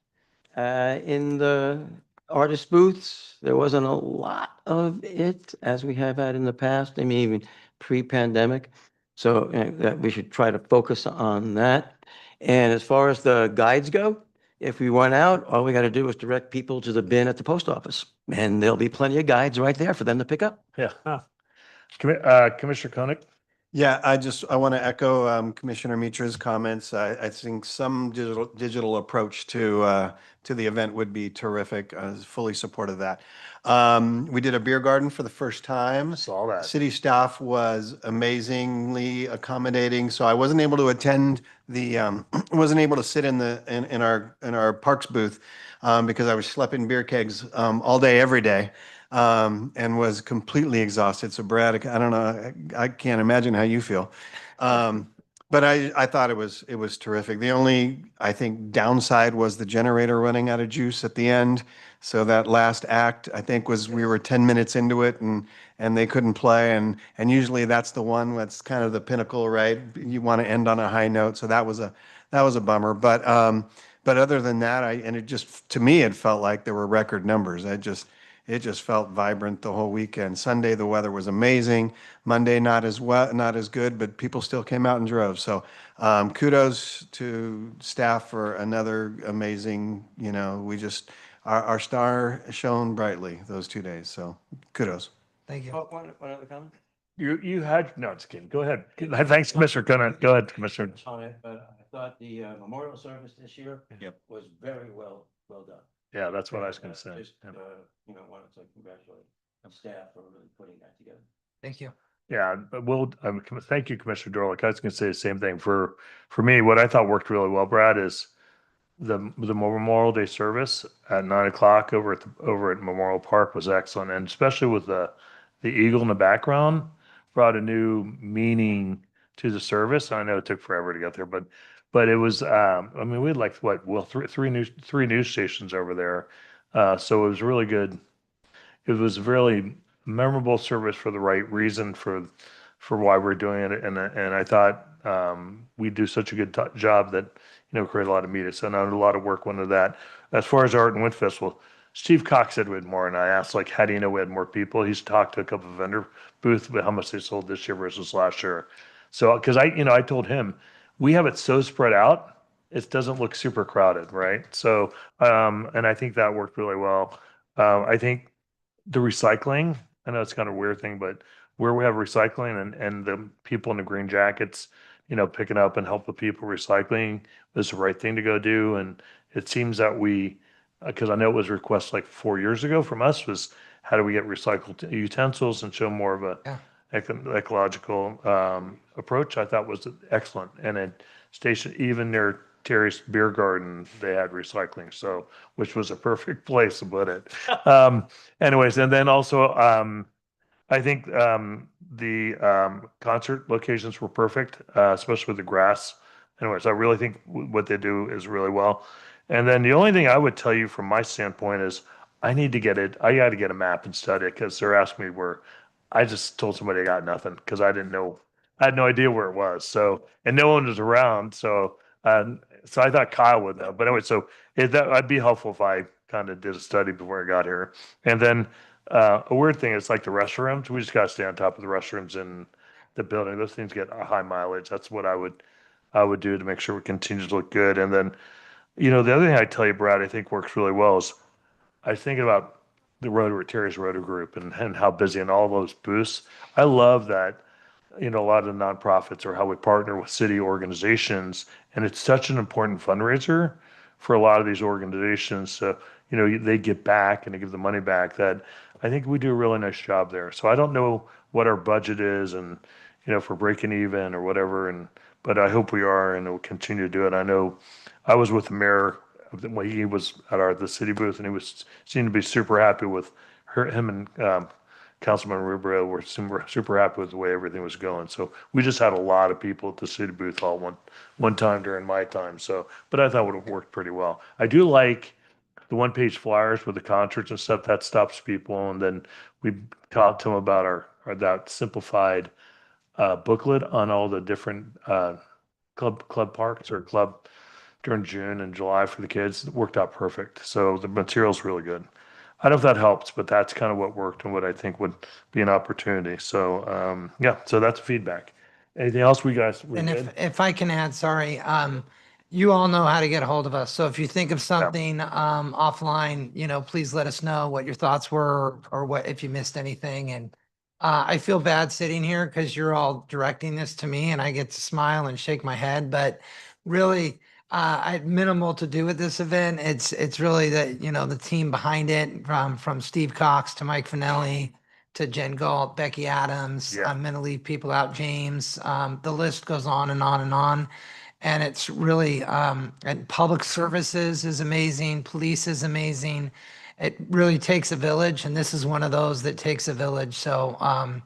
in the artist booths. There wasn't a lot of it as we have had in the past. I mean, even pre-pandemic. So that we should try to focus on that. And as far as the guides go, if we run out, all we got to do is direct people to the bin at the post office, and there'll be plenty of guides right there for them to pick up. Yeah. Commissioner Koenig? Yeah, I want to echo Commissioner Mitra's comments. I think some digital approach to the event would be terrific. I fully support of that. We did a beer garden for the first time. Saw that. City staff was amazingly accommodating, so I wasn't able to attend wasn't able to sit in our parks booth because I was schlepping beer kegs all day, every day. And was completely exhausted. So Brad, I don't know, I can't imagine how you feel. But I thought it was terrific. The only, I think, downside was the generator running out of juice at the end. So that last act, I think, we were 10 minutes into it and they couldn't play. And usually that's the one that's kind of the pinnacle, right? You want to end on a high note. So that was a bummer. But other than that, it just, to me, it felt like there were record numbers. It just felt vibrant the whole weekend. Sunday, the weather was amazing. Monday, not as good, but people still came out in droves. So kudos to staff for another amazing, our star shone brightly those 2 days. So kudos. Thank you. One other comment? You had, no, just kidding. Go ahead. Thanks, Commissioner Koenig. Go ahead, Commissioner. On it, but I thought the memorial service this year was very well done. Yeah, that's what I was going to say. Just, wanted to congratulate staff for really putting that together. Thank you. Yeah, but thank you, Commissioner Dorlick. I was going to say the same thing. For me, what I thought worked really well, Brad, is the Memorial Day service at 9:00 over at Memorial Park was excellent, and especially with the eagle in the background, brought a new meaning to the service. I know it took forever to get there, but it was. I mean, we had like three news stations over there, so it was really good. It was really memorable service for the right reason for why we're doing it, and I thought we do such a good job that create a lot of media. So I know a lot of work went into that. As far as Art and Wind Festival, Steve Cox said we had more, and I asked how do you know we had more people? He's talked to a couple of vendor booths about how much they sold this year versus last year. So because I told him we have it so spread out, it doesn't look super crowded, right? So and I think that worked really well. I think the recycling, I know it's kind of a weird thing, but where we have recycling and the people in the green jackets, picking up and help the people recycling is the right thing to go do. And it seems that because I know it was a request 4 years ago from us, was how do we get recycled utensils and show more of a ecological approach. I thought was excellent. And at station, even near Terry's Beer Garden, they had recycling, which was a perfect place to put it. Anyways, and then also I think the concert locations were perfect, especially with the grass. Anyways, I really think what they do is really well. And then the only thing I would tell you from my standpoint is I got to get a map and study it because they're asking me where. I just told somebody I got nothing because I didn't know I had no idea where it was. So, and no one was around. So I thought Kyle would know. But anyway, I'd be helpful if I kind of did a study before I got here. And then a weird thing is like the restrooms. We just got to stay on top of the restrooms in the building. Those things get a high mileage. That's what I would do to make sure we continue to look good. And then, the other thing I tell you, Brad, I think works really well is I was thinking about the Terry's Roto Group and how busy and all those booths. I love that, a lot of the nonprofits or how we partner with city organizations. And it's such an important fundraiser for a lot of these organizations. So, they get back and they give the money back that I think we do a really nice job there. So I don't know what our budget is and, if we're breaking even or whatever. But I hope we are and we'll continue to do it. I know I was with the mayor when he was at the city booth, and he seemed to be super happy with him and Councilman Rubio were super happy with the way everything was going. So we just had a lot of people at the city booth all one time during my time. So, but I thought it would have worked pretty well. I do like the one-page flyers with the concerts and stuff. That stops people, and then we talked to them about that simplified booklet on all the different club parks or club during June and July for the kids. It worked out perfect. So the material's really good. I don't know if that helps, but that's kind of what worked and what I think would be an opportunity. So so that's feedback. Anything else we And good? if I can add, sorry, you all know how to get a hold of us. So if you think of something offline, please let us know what your thoughts were or what if you missed anything. And I feel bad sitting here because you're all directing this to me and I get to smile and shake my head, but really I had minimal to do with this event. It's really the team behind it, from Steve Cox to Mike Finelli to Jen Galt, Becky Adams. Yeah. I'm gonna leave people out, James. The list goes on and on and on. And it's really, and public services is amazing. Police is amazing. It really takes a village, and this is one of those that takes a village. So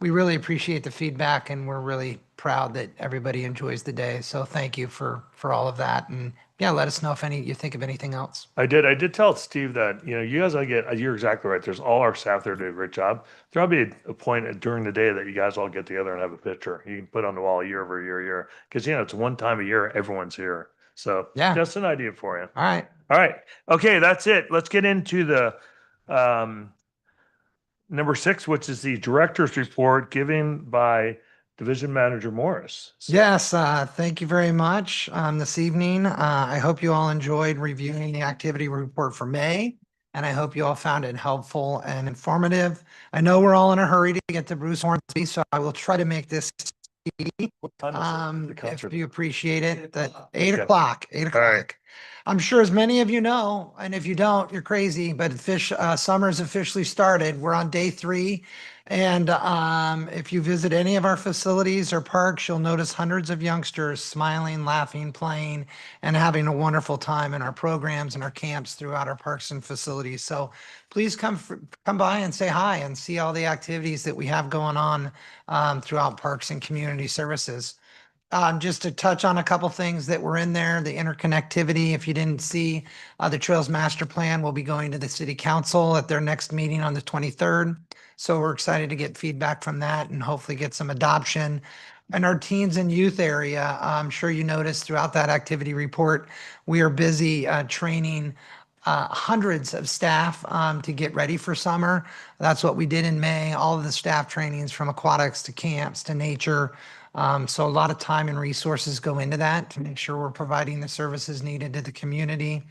we really appreciate the feedback, and we're really proud that everybody enjoys the day. So thank you for all of that. And yeah, let us know if you think of anything else. I did tell Steve that, you guys, you're exactly right. There's all our staff there do a great job. There'll be a point during the day that you guys all get together and have a picture. You can put on the wall year over year. Because, it's one time a year, everyone's here. So Yeah. just an idea for you. All right. All right. Okay, that's it. Let's get into the number 6, which is the director's report given by Division Manager Morris. Yes, thank you very much this evening. I hope you all enjoyed reviewing the activity report for May, and I hope you all found it helpful and informative. I know we're all in a hurry to get to Bruce Hornsby, so I will try to make this speedy. If you appreciate it, that 8 o'clock, 8 o'clock. All right. I'm sure as many of you know, and if you don't, you're crazy, but summer's officially started. We're on day 3. And if you visit any of our facilities or parks, you'll notice hundreds of youngsters smiling, laughing, playing, and having a wonderful time in our programs and our camps throughout our parks and facilities. So please come by and say hi and see all the activities that we have going on throughout parks and community services. Just to touch on a couple things that were in there, the interconnectivity. If you didn't see, the Trails Master Plan will be going to the City Council at their next meeting on the 23rd. So we're excited to get feedback from that and hopefully get some adoption. And our teens and youth area, I'm sure you noticed throughout that activity report, we are busy training hundreds of staff to get ready for summer. That's what we did in May, all of the staff trainings from aquatics to camps to nature. So a lot of time and resources go into that to make sure we're providing the services needed to the community.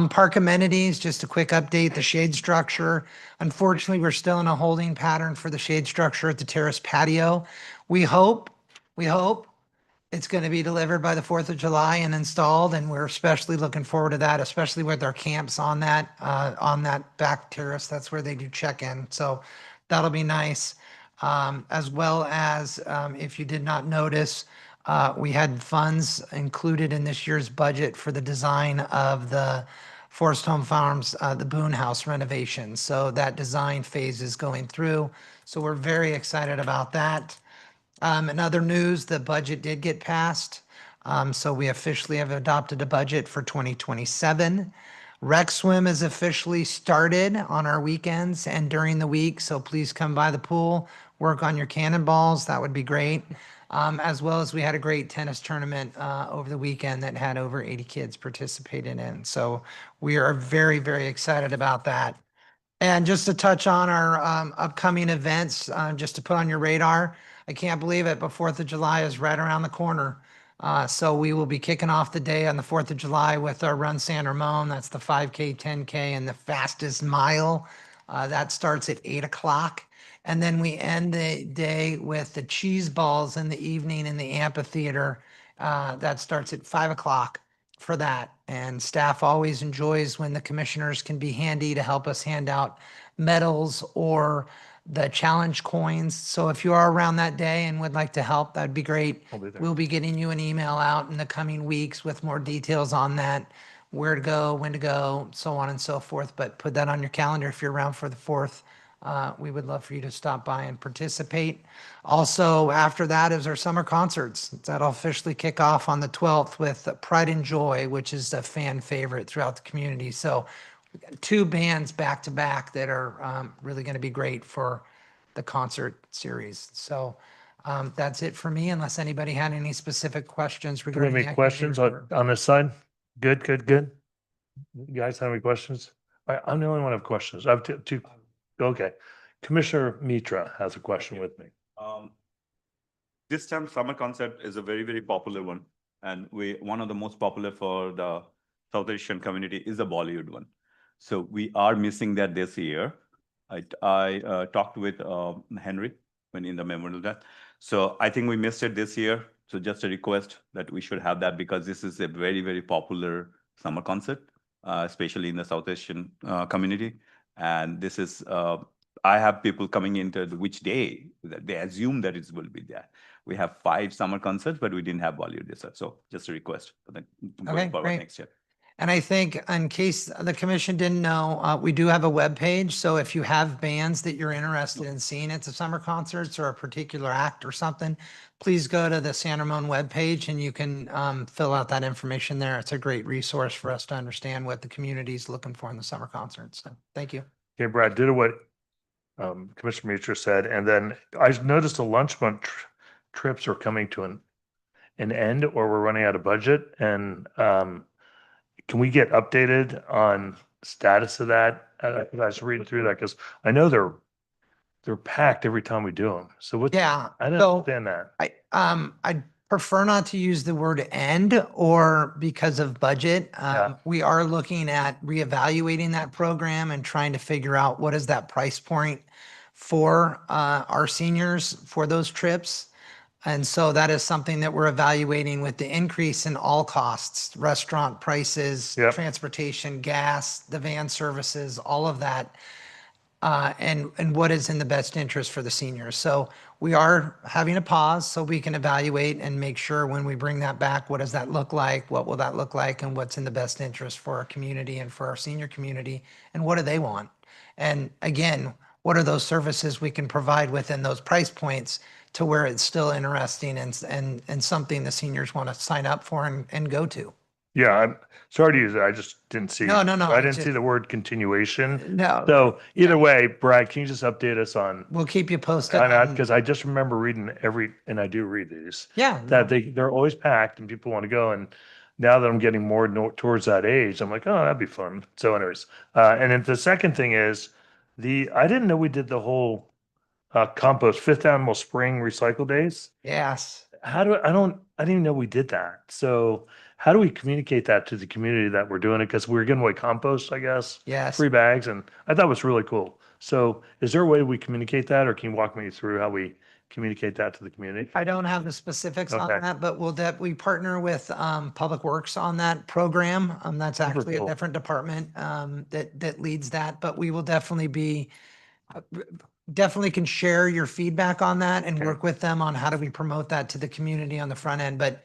Park amenities, just a quick update, the shade structure. Unfortunately, we're still in a holding pattern for the shade structure at the terrace patio. We hope it's going to be delivered by the 4th of July and installed, and we're especially looking forward to that, especially with our camps on that back terrace. That's where they do check-in. So that'll be nice. As well as, if you did not notice, we had funds included in this year's budget for the design of the Forest Home Farms, the Boone House renovation. So that design phase is going through. So we're very excited about that. In other news, the budget did get passed. So we officially have adopted a budget for 2027. Rec swim is officially started on our weekends and during the week. So please come by the pool, work on your cannonballs. That would be great. as well as we had a great tennis tournament over the weekend that had over 80 kids participating in. So we are very, very excited about that. And just to touch on our upcoming events, just to put on your radar, I can't believe it, but 4th of July is right around the corner. So we will be kicking off the day on the 4th of July with our Run San Ramon. That's the 5K, 10K, and the fastest mile. That starts at 8 o'clock. And then we end the day with the cheese balls in the evening in the amphitheater. That starts at 5 o'clock for that. And staff always enjoys when the commissioners can be handy to help us hand out medals or the challenge coins. So if you are around that day and would like to help, that'd be great. I'll be there. We'll be getting you an email out in the coming weeks with more details on that, where to go, when to go, so on and so forth. But put that on your calendar if you're around for the 4th. We would love for you to stop by and participate. Also, after that is our summer concerts. That'll officially kick off on the 12th with Pride and Joy, which is a fan favorite throughout the community. So we've got 2 bands back to back that are really going to be great for the concert series. So that's it for me, unless anybody had any specific questions Do we regarding have the any activity questions report. on this side? Good, good, good. You guys have any questions? I'm the only one who have questions. I have two. Okay. Commissioner Mitra has a question with me. This time summer concert is a very, very popular one. And one of the most popular for the South Asian community is the Bollywood one. So we are missing that this year. I talked with Henry when in the memorial that. So I think we missed it this year. So just a request that we should have that because this is a very, very popular summer concert, especially in the South Asian community. And this is, I have people coming into which day that they assume that it will be there. We have 5 summer concerts, but we didn't have Bollywood this year. So just a request for the Okay, going forward great. next year. And I think in case the commission didn't know, we do have a web page. So if you have bands that you're interested in seeing at the summer concerts or a particular act or something, please go to the San Ramon webpage and you can fill out that information there. It's a great resource for us to understand what the community is looking for in the summer concerts. So thank you. Okay, Brad, did what Commissioner Mitra said, and then I noticed the lunch month trips are coming to an end or we're running out of budget. And can we get updated on status of that? I was reading through that because I know they're packed every time we do them. So what? Yeah. I don't so understand that. I prefer not to use the word end or because of budget. Yeah. We are looking at reevaluating that program and trying to figure out what is that price point for our seniors for those trips. And so that is something that we're evaluating with the increase in all costs, restaurant prices, Yep. transportation, gas, the van services, all of that. And what is in the best interest for the seniors. So we are having a pause so we can evaluate and make sure when we bring that back, what does that look like? What will that look like? And what's in the best interest for our community and for our senior community? And what do they want? And again, what are those services we can provide within those price points to where it's still interesting and something the seniors want to sign up for and go to? Yeah, I'm sorry to use it. I just didn't see. No, I didn't it's see the word continuation. No, So either way, Brad, can you just update us on, we'll keep you posted. because I just remember reading and I do read these, Yeah. that they're always packed and people want to go. And now that I'm getting more towards that age, I'm like, oh, that'd be fun. So anyways, and then the second thing is I didn't know we did the whole compost Fifth Animal Spring Recycle Days. Yes. I didn't even know we did that. So how do we communicate that to the community that we're doing it? Because we're giving away compost, I guess. Yes. Free bags. And I thought it was really cool. So is there a way we communicate that or can you walk me through how we communicate that to the community? I don't have the specifics on Okay. that, but we partner with Public Works on that program. That's Super actually a cool. different department that leads that, but we will definitely definitely can share your feedback on that and Okay. work with them on how do we promote that to the community on the front end. But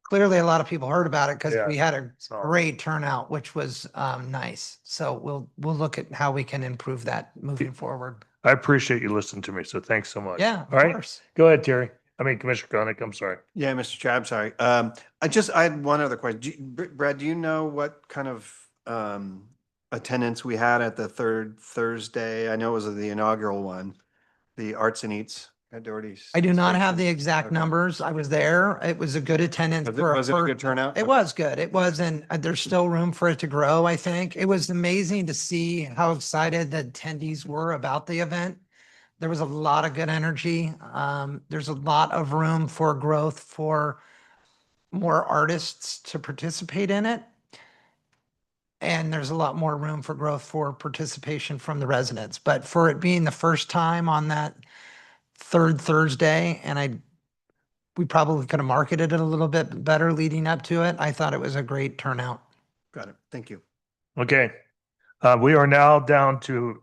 clearly a lot of people heard about it because Yeah. we had a So- great turnout, which was nice. So we'll look at how we can improve that moving forward. I appreciate you listening to me. So thanks so much. Yeah, of All right. course. Go ahead, Terry. Commissioner Koenig, I'm sorry. Yeah, Mr. Chair, I'm sorry. I had one other question. Brad, do you know what kind of attendance we had at the third Thursday? I know it was the inaugural one, the Arts and Eats At Doherty's. I do not have the Station. exact Okay. numbers. I was there. It was a good attendance. for Was it a first- good turnout? It was good. It was, and there's still room for it to grow, I think. It was amazing to see how excited the attendees were about the event. There was a lot of good energy. There's a lot of room for growth for more artists to participate in it. And there's a lot more room for growth for participation from the residents. But for it being the first time on that third Thursday, and we probably could have marketed it a little bit better leading up to it. I thought it was a great turnout. Got it. Thank you. Okay. We are now down to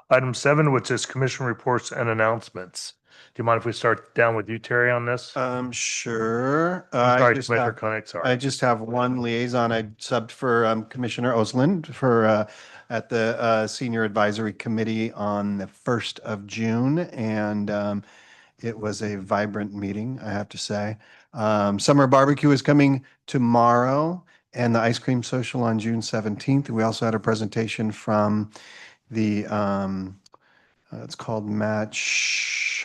item 7, which is commission reports and announcements. Do you mind if we start down with you, Terry, on this? Sure. I'm I sorry, just Commissioner have- Koenig, sorry. I just have one liaison. I subbed for Commissioner Osland for at the Senior Advisory Committee on the 1st of June. And it was a vibrant meeting, I have to say. Summer barbecue is coming tomorrow and the ice cream social on June 17th. We also had a presentation from the it's called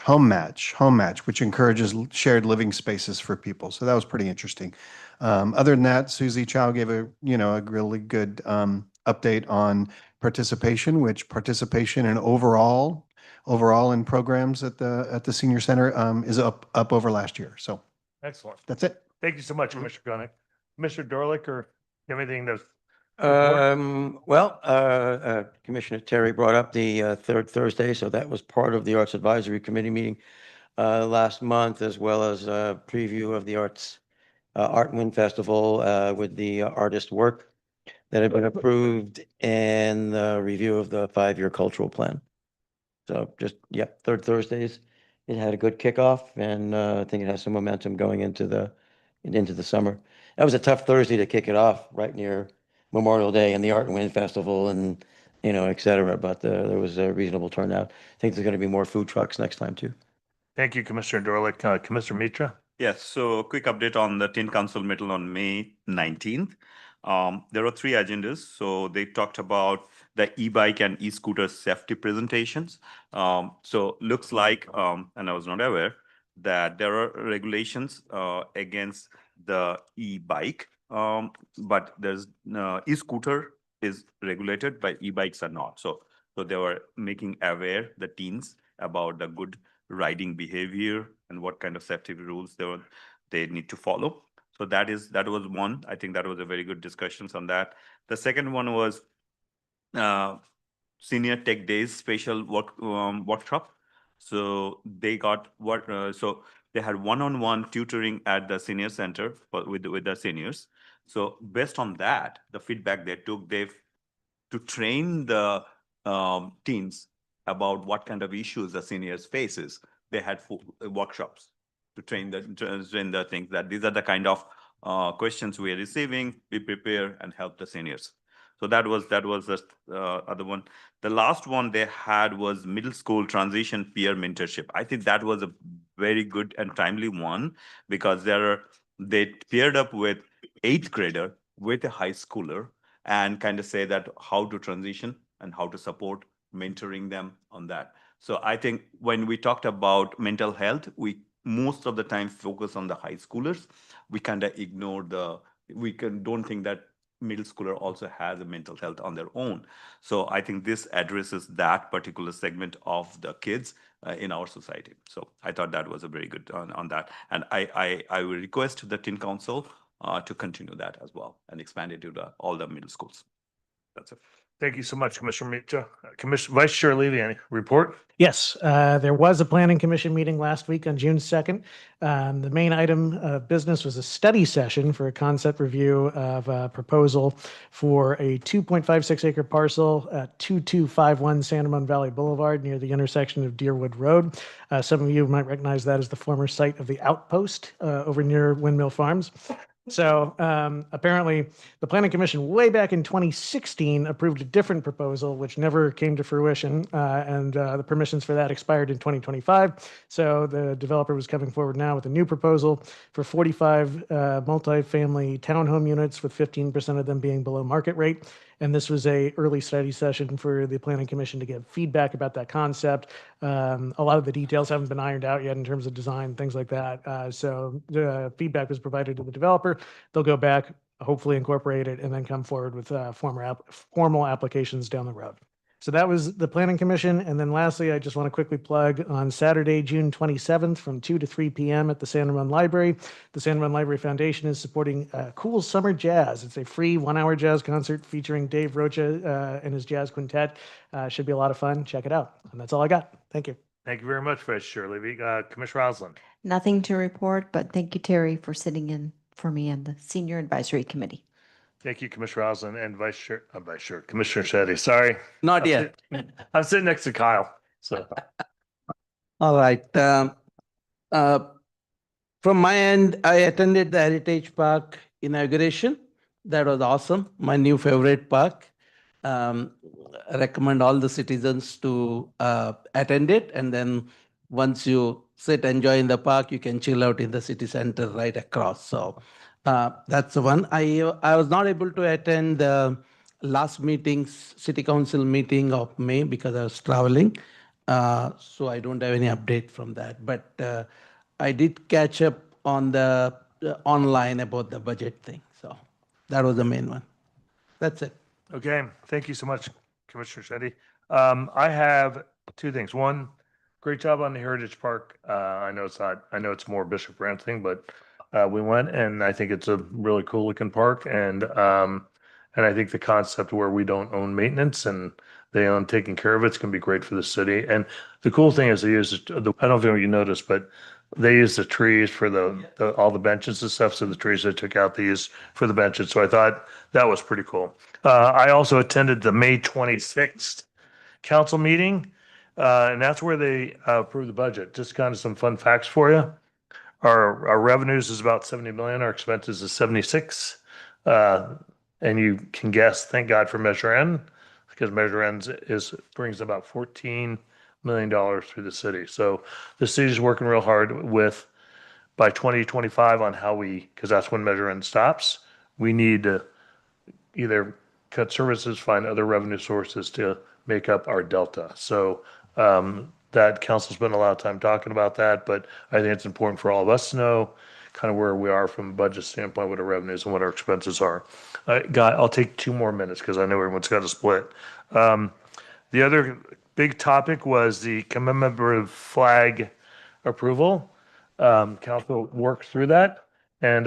Home Match, which encourages shared living spaces for people. So that was pretty interesting. Other than that, Susie Chow gave a really good update on participation, which participation and overall in programs at the senior center is up over last year. So Excellent. that's it. Thank you so much, Commissioner Koenig. Commissioner Dorlick, or anything that's Commissioner Terry brought up the third Thursday, so that was part of the Arts Advisory Committee meeting last month, as well as a preview of the Art and Wind Festival with the artist work that had been approved and the review of the 5-year cultural plan. So third Thursdays, it had a good kickoff, and I think it has some momentum going into the summer. That was a tough Thursday to kick it off right near Memorial Day and the Art and Wind Festival and, et cetera. But there was a reasonable turnout. I think there's going to be more food trucks next time too. Thank you, Commissioner Dorlick. Commissioner Mitra? Yes, so quick update on the Tin Council meeting on May 19th. There were 3 agendas. So they talked about the e-bike and e-scooter safety presentations. So looks like, and I was not aware, that there are regulations against the e-bike, but there's e-scooter is regulated, but e-bikes are not. So they were making aware the teens about the good riding behavior and what kind of safety rules they need to follow. So that was one. I think that was a very good discussions on that. The second one was Senior Tech Days special workshop. So they got so they had one-on-one tutoring at the senior center with the seniors. So based on that, the feedback they took, to train the teens about what kind of issues the seniors faces. They had workshops to train the things that these are the kind of questions we are receiving. We prepare and help the seniors. So that was the other one. The last one they had was middle school transition peer mentorship. I think that was a very good and timely one because they paired up with 8th grader with a high schooler and kind of say that how to transition and how to support mentoring them on that. So I think when we talked about mental health, we most of the time focus on the high schoolers. We kind of ignore don't think that middle schooler also has a mental health on their own. So I think this addresses that particular segment of the kids in our society. So I thought that was a very good on that. And I will request the Tin Council to continue that as well and expand it to all the middle schools. That's it. Thank you so much, Commissioner Mitra. Vice Chair Levy, any report? Yes, there was a planning commission meeting last week on June 2nd. The main item of business was a study session for a concept review of a proposal for a 2.56 acre parcel at 2251 San Ramon Valley Boulevard near the intersection of Deerwood Road. Some of you might recognize that as the former site of the Outpost over near Windmill Farms. So apparently the Planning Commission way back in 2016 approved a different proposal, which never came to fruition, and the permissions for that expired in 2025. So the developer was coming forward now with a new proposal for 45 multifamily townhome units with 15% of them being below market rate. And this was a early study session for the Planning Commission to give feedback about that concept. A lot of the details haven't been ironed out yet in terms of design, things like that. So the feedback was provided to the developer. They'll go back, hopefully incorporate it, and then come forward with formal applications down the road. So that was the Planning Commission. And then lastly, I just want to quickly plug on Saturday, June 27th from 2 to 3 p.m. at the San Ramon Library. The San Ramon Library Foundation is supporting Cool Summer Jazz. It's a free 1-hour jazz concert featuring Dave Rocha and his jazz quintet. Should be a lot of fun. Check it out. And that's all I got. Thank you. Thank you very much, Vice Chair Levy. Commissioner Roslin. Nothing to report, but thank you, Terry, for sitting in for me and the Senior Advisory Committee. Thank you, Commissioner Roslin and Commissioner Shetty. Sorry. Not yet. I'm sitting next to Kyle. So All right. From my end, I attended the Heritage Park inauguration. That was awesome. My new favorite park. I recommend all the citizens to attend it. And then once you enjoy in the park, you can chill out in the city center right across. So that's the one. I was not able to attend the last city council meeting of May because I was traveling. So I don't have any update from that. But I did catch up on the online about the budget thing. So that was the main one. That's it. okay, thank you so much, Commissioner Shetty. I have two things. One, great job on the Heritage Park. I know it's more Bishop Grant thing, but we went, and I think it's a really cool looking park. And I think the concept where we don't own maintenance and they own taking care of it's going to be great for the city. And the cool thing is they use I don't know if you noticed, but they use the trees for all the benches and stuff. So the trees they took out, they used for the benches. So I thought that was pretty cool. I also attended the May 26th council meeting, and that's where they approved the budget. Just kind of some fun facts for you. Our revenues is about 70 million. Our expenses is 76. And you can guess, thank God for Measure N, because Measure N brings about $14 million through the city. So the city's working real hard by 2025 on how because that's when Measure N stops. We need to either cut services, find other revenue sources to make up our delta. So that council spent a lot of time talking about that, but I think it's important for all of us to know kind of where we are from a budget standpoint, what our revenues and what our expenses are. I'll take 2 more minutes because I know everyone's got to split. The other big topic was the commemorative flag approval. Council worked through that, and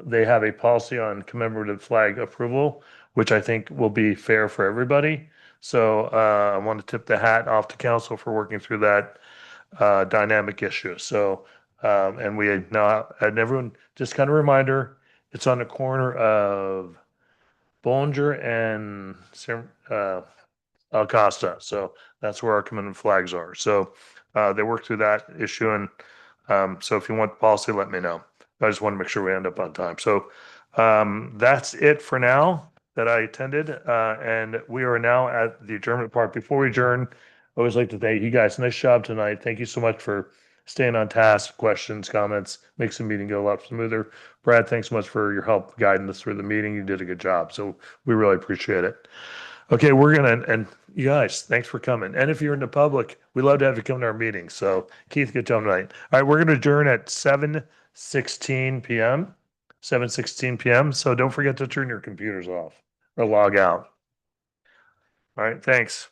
they have a policy on commemorative flag approval, which I think will be fair for everybody. So I want to tip the hat off to council for working through that dynamic issue. So and we now, and everyone, just kind of reminder, it's on the corner of Bollinger and El Costa. So that's where our commemorative flags are. So they worked through that issue. And so if you want the policy, let me know. I just want to make sure we end up on time. So that's it for now that I attended. And we are now at the adjournment part. Before we adjourn, I always like to thank you guys. Nice job tonight. Thank you so much for staying on task, questions, comments, makes the meeting go a lot smoother. Brad, thanks so much for your help guiding us through the meeting. You did a good job. So we really appreciate it. Okay, and you guys, thanks for coming. And if you're in the public, we love to have you come to our meeting. So Keith, good job tonight. All right, we're going to adjourn at 7:16 p.m. 7:16 p.m. So don't forget to turn your computers off or log out. All right, thanks.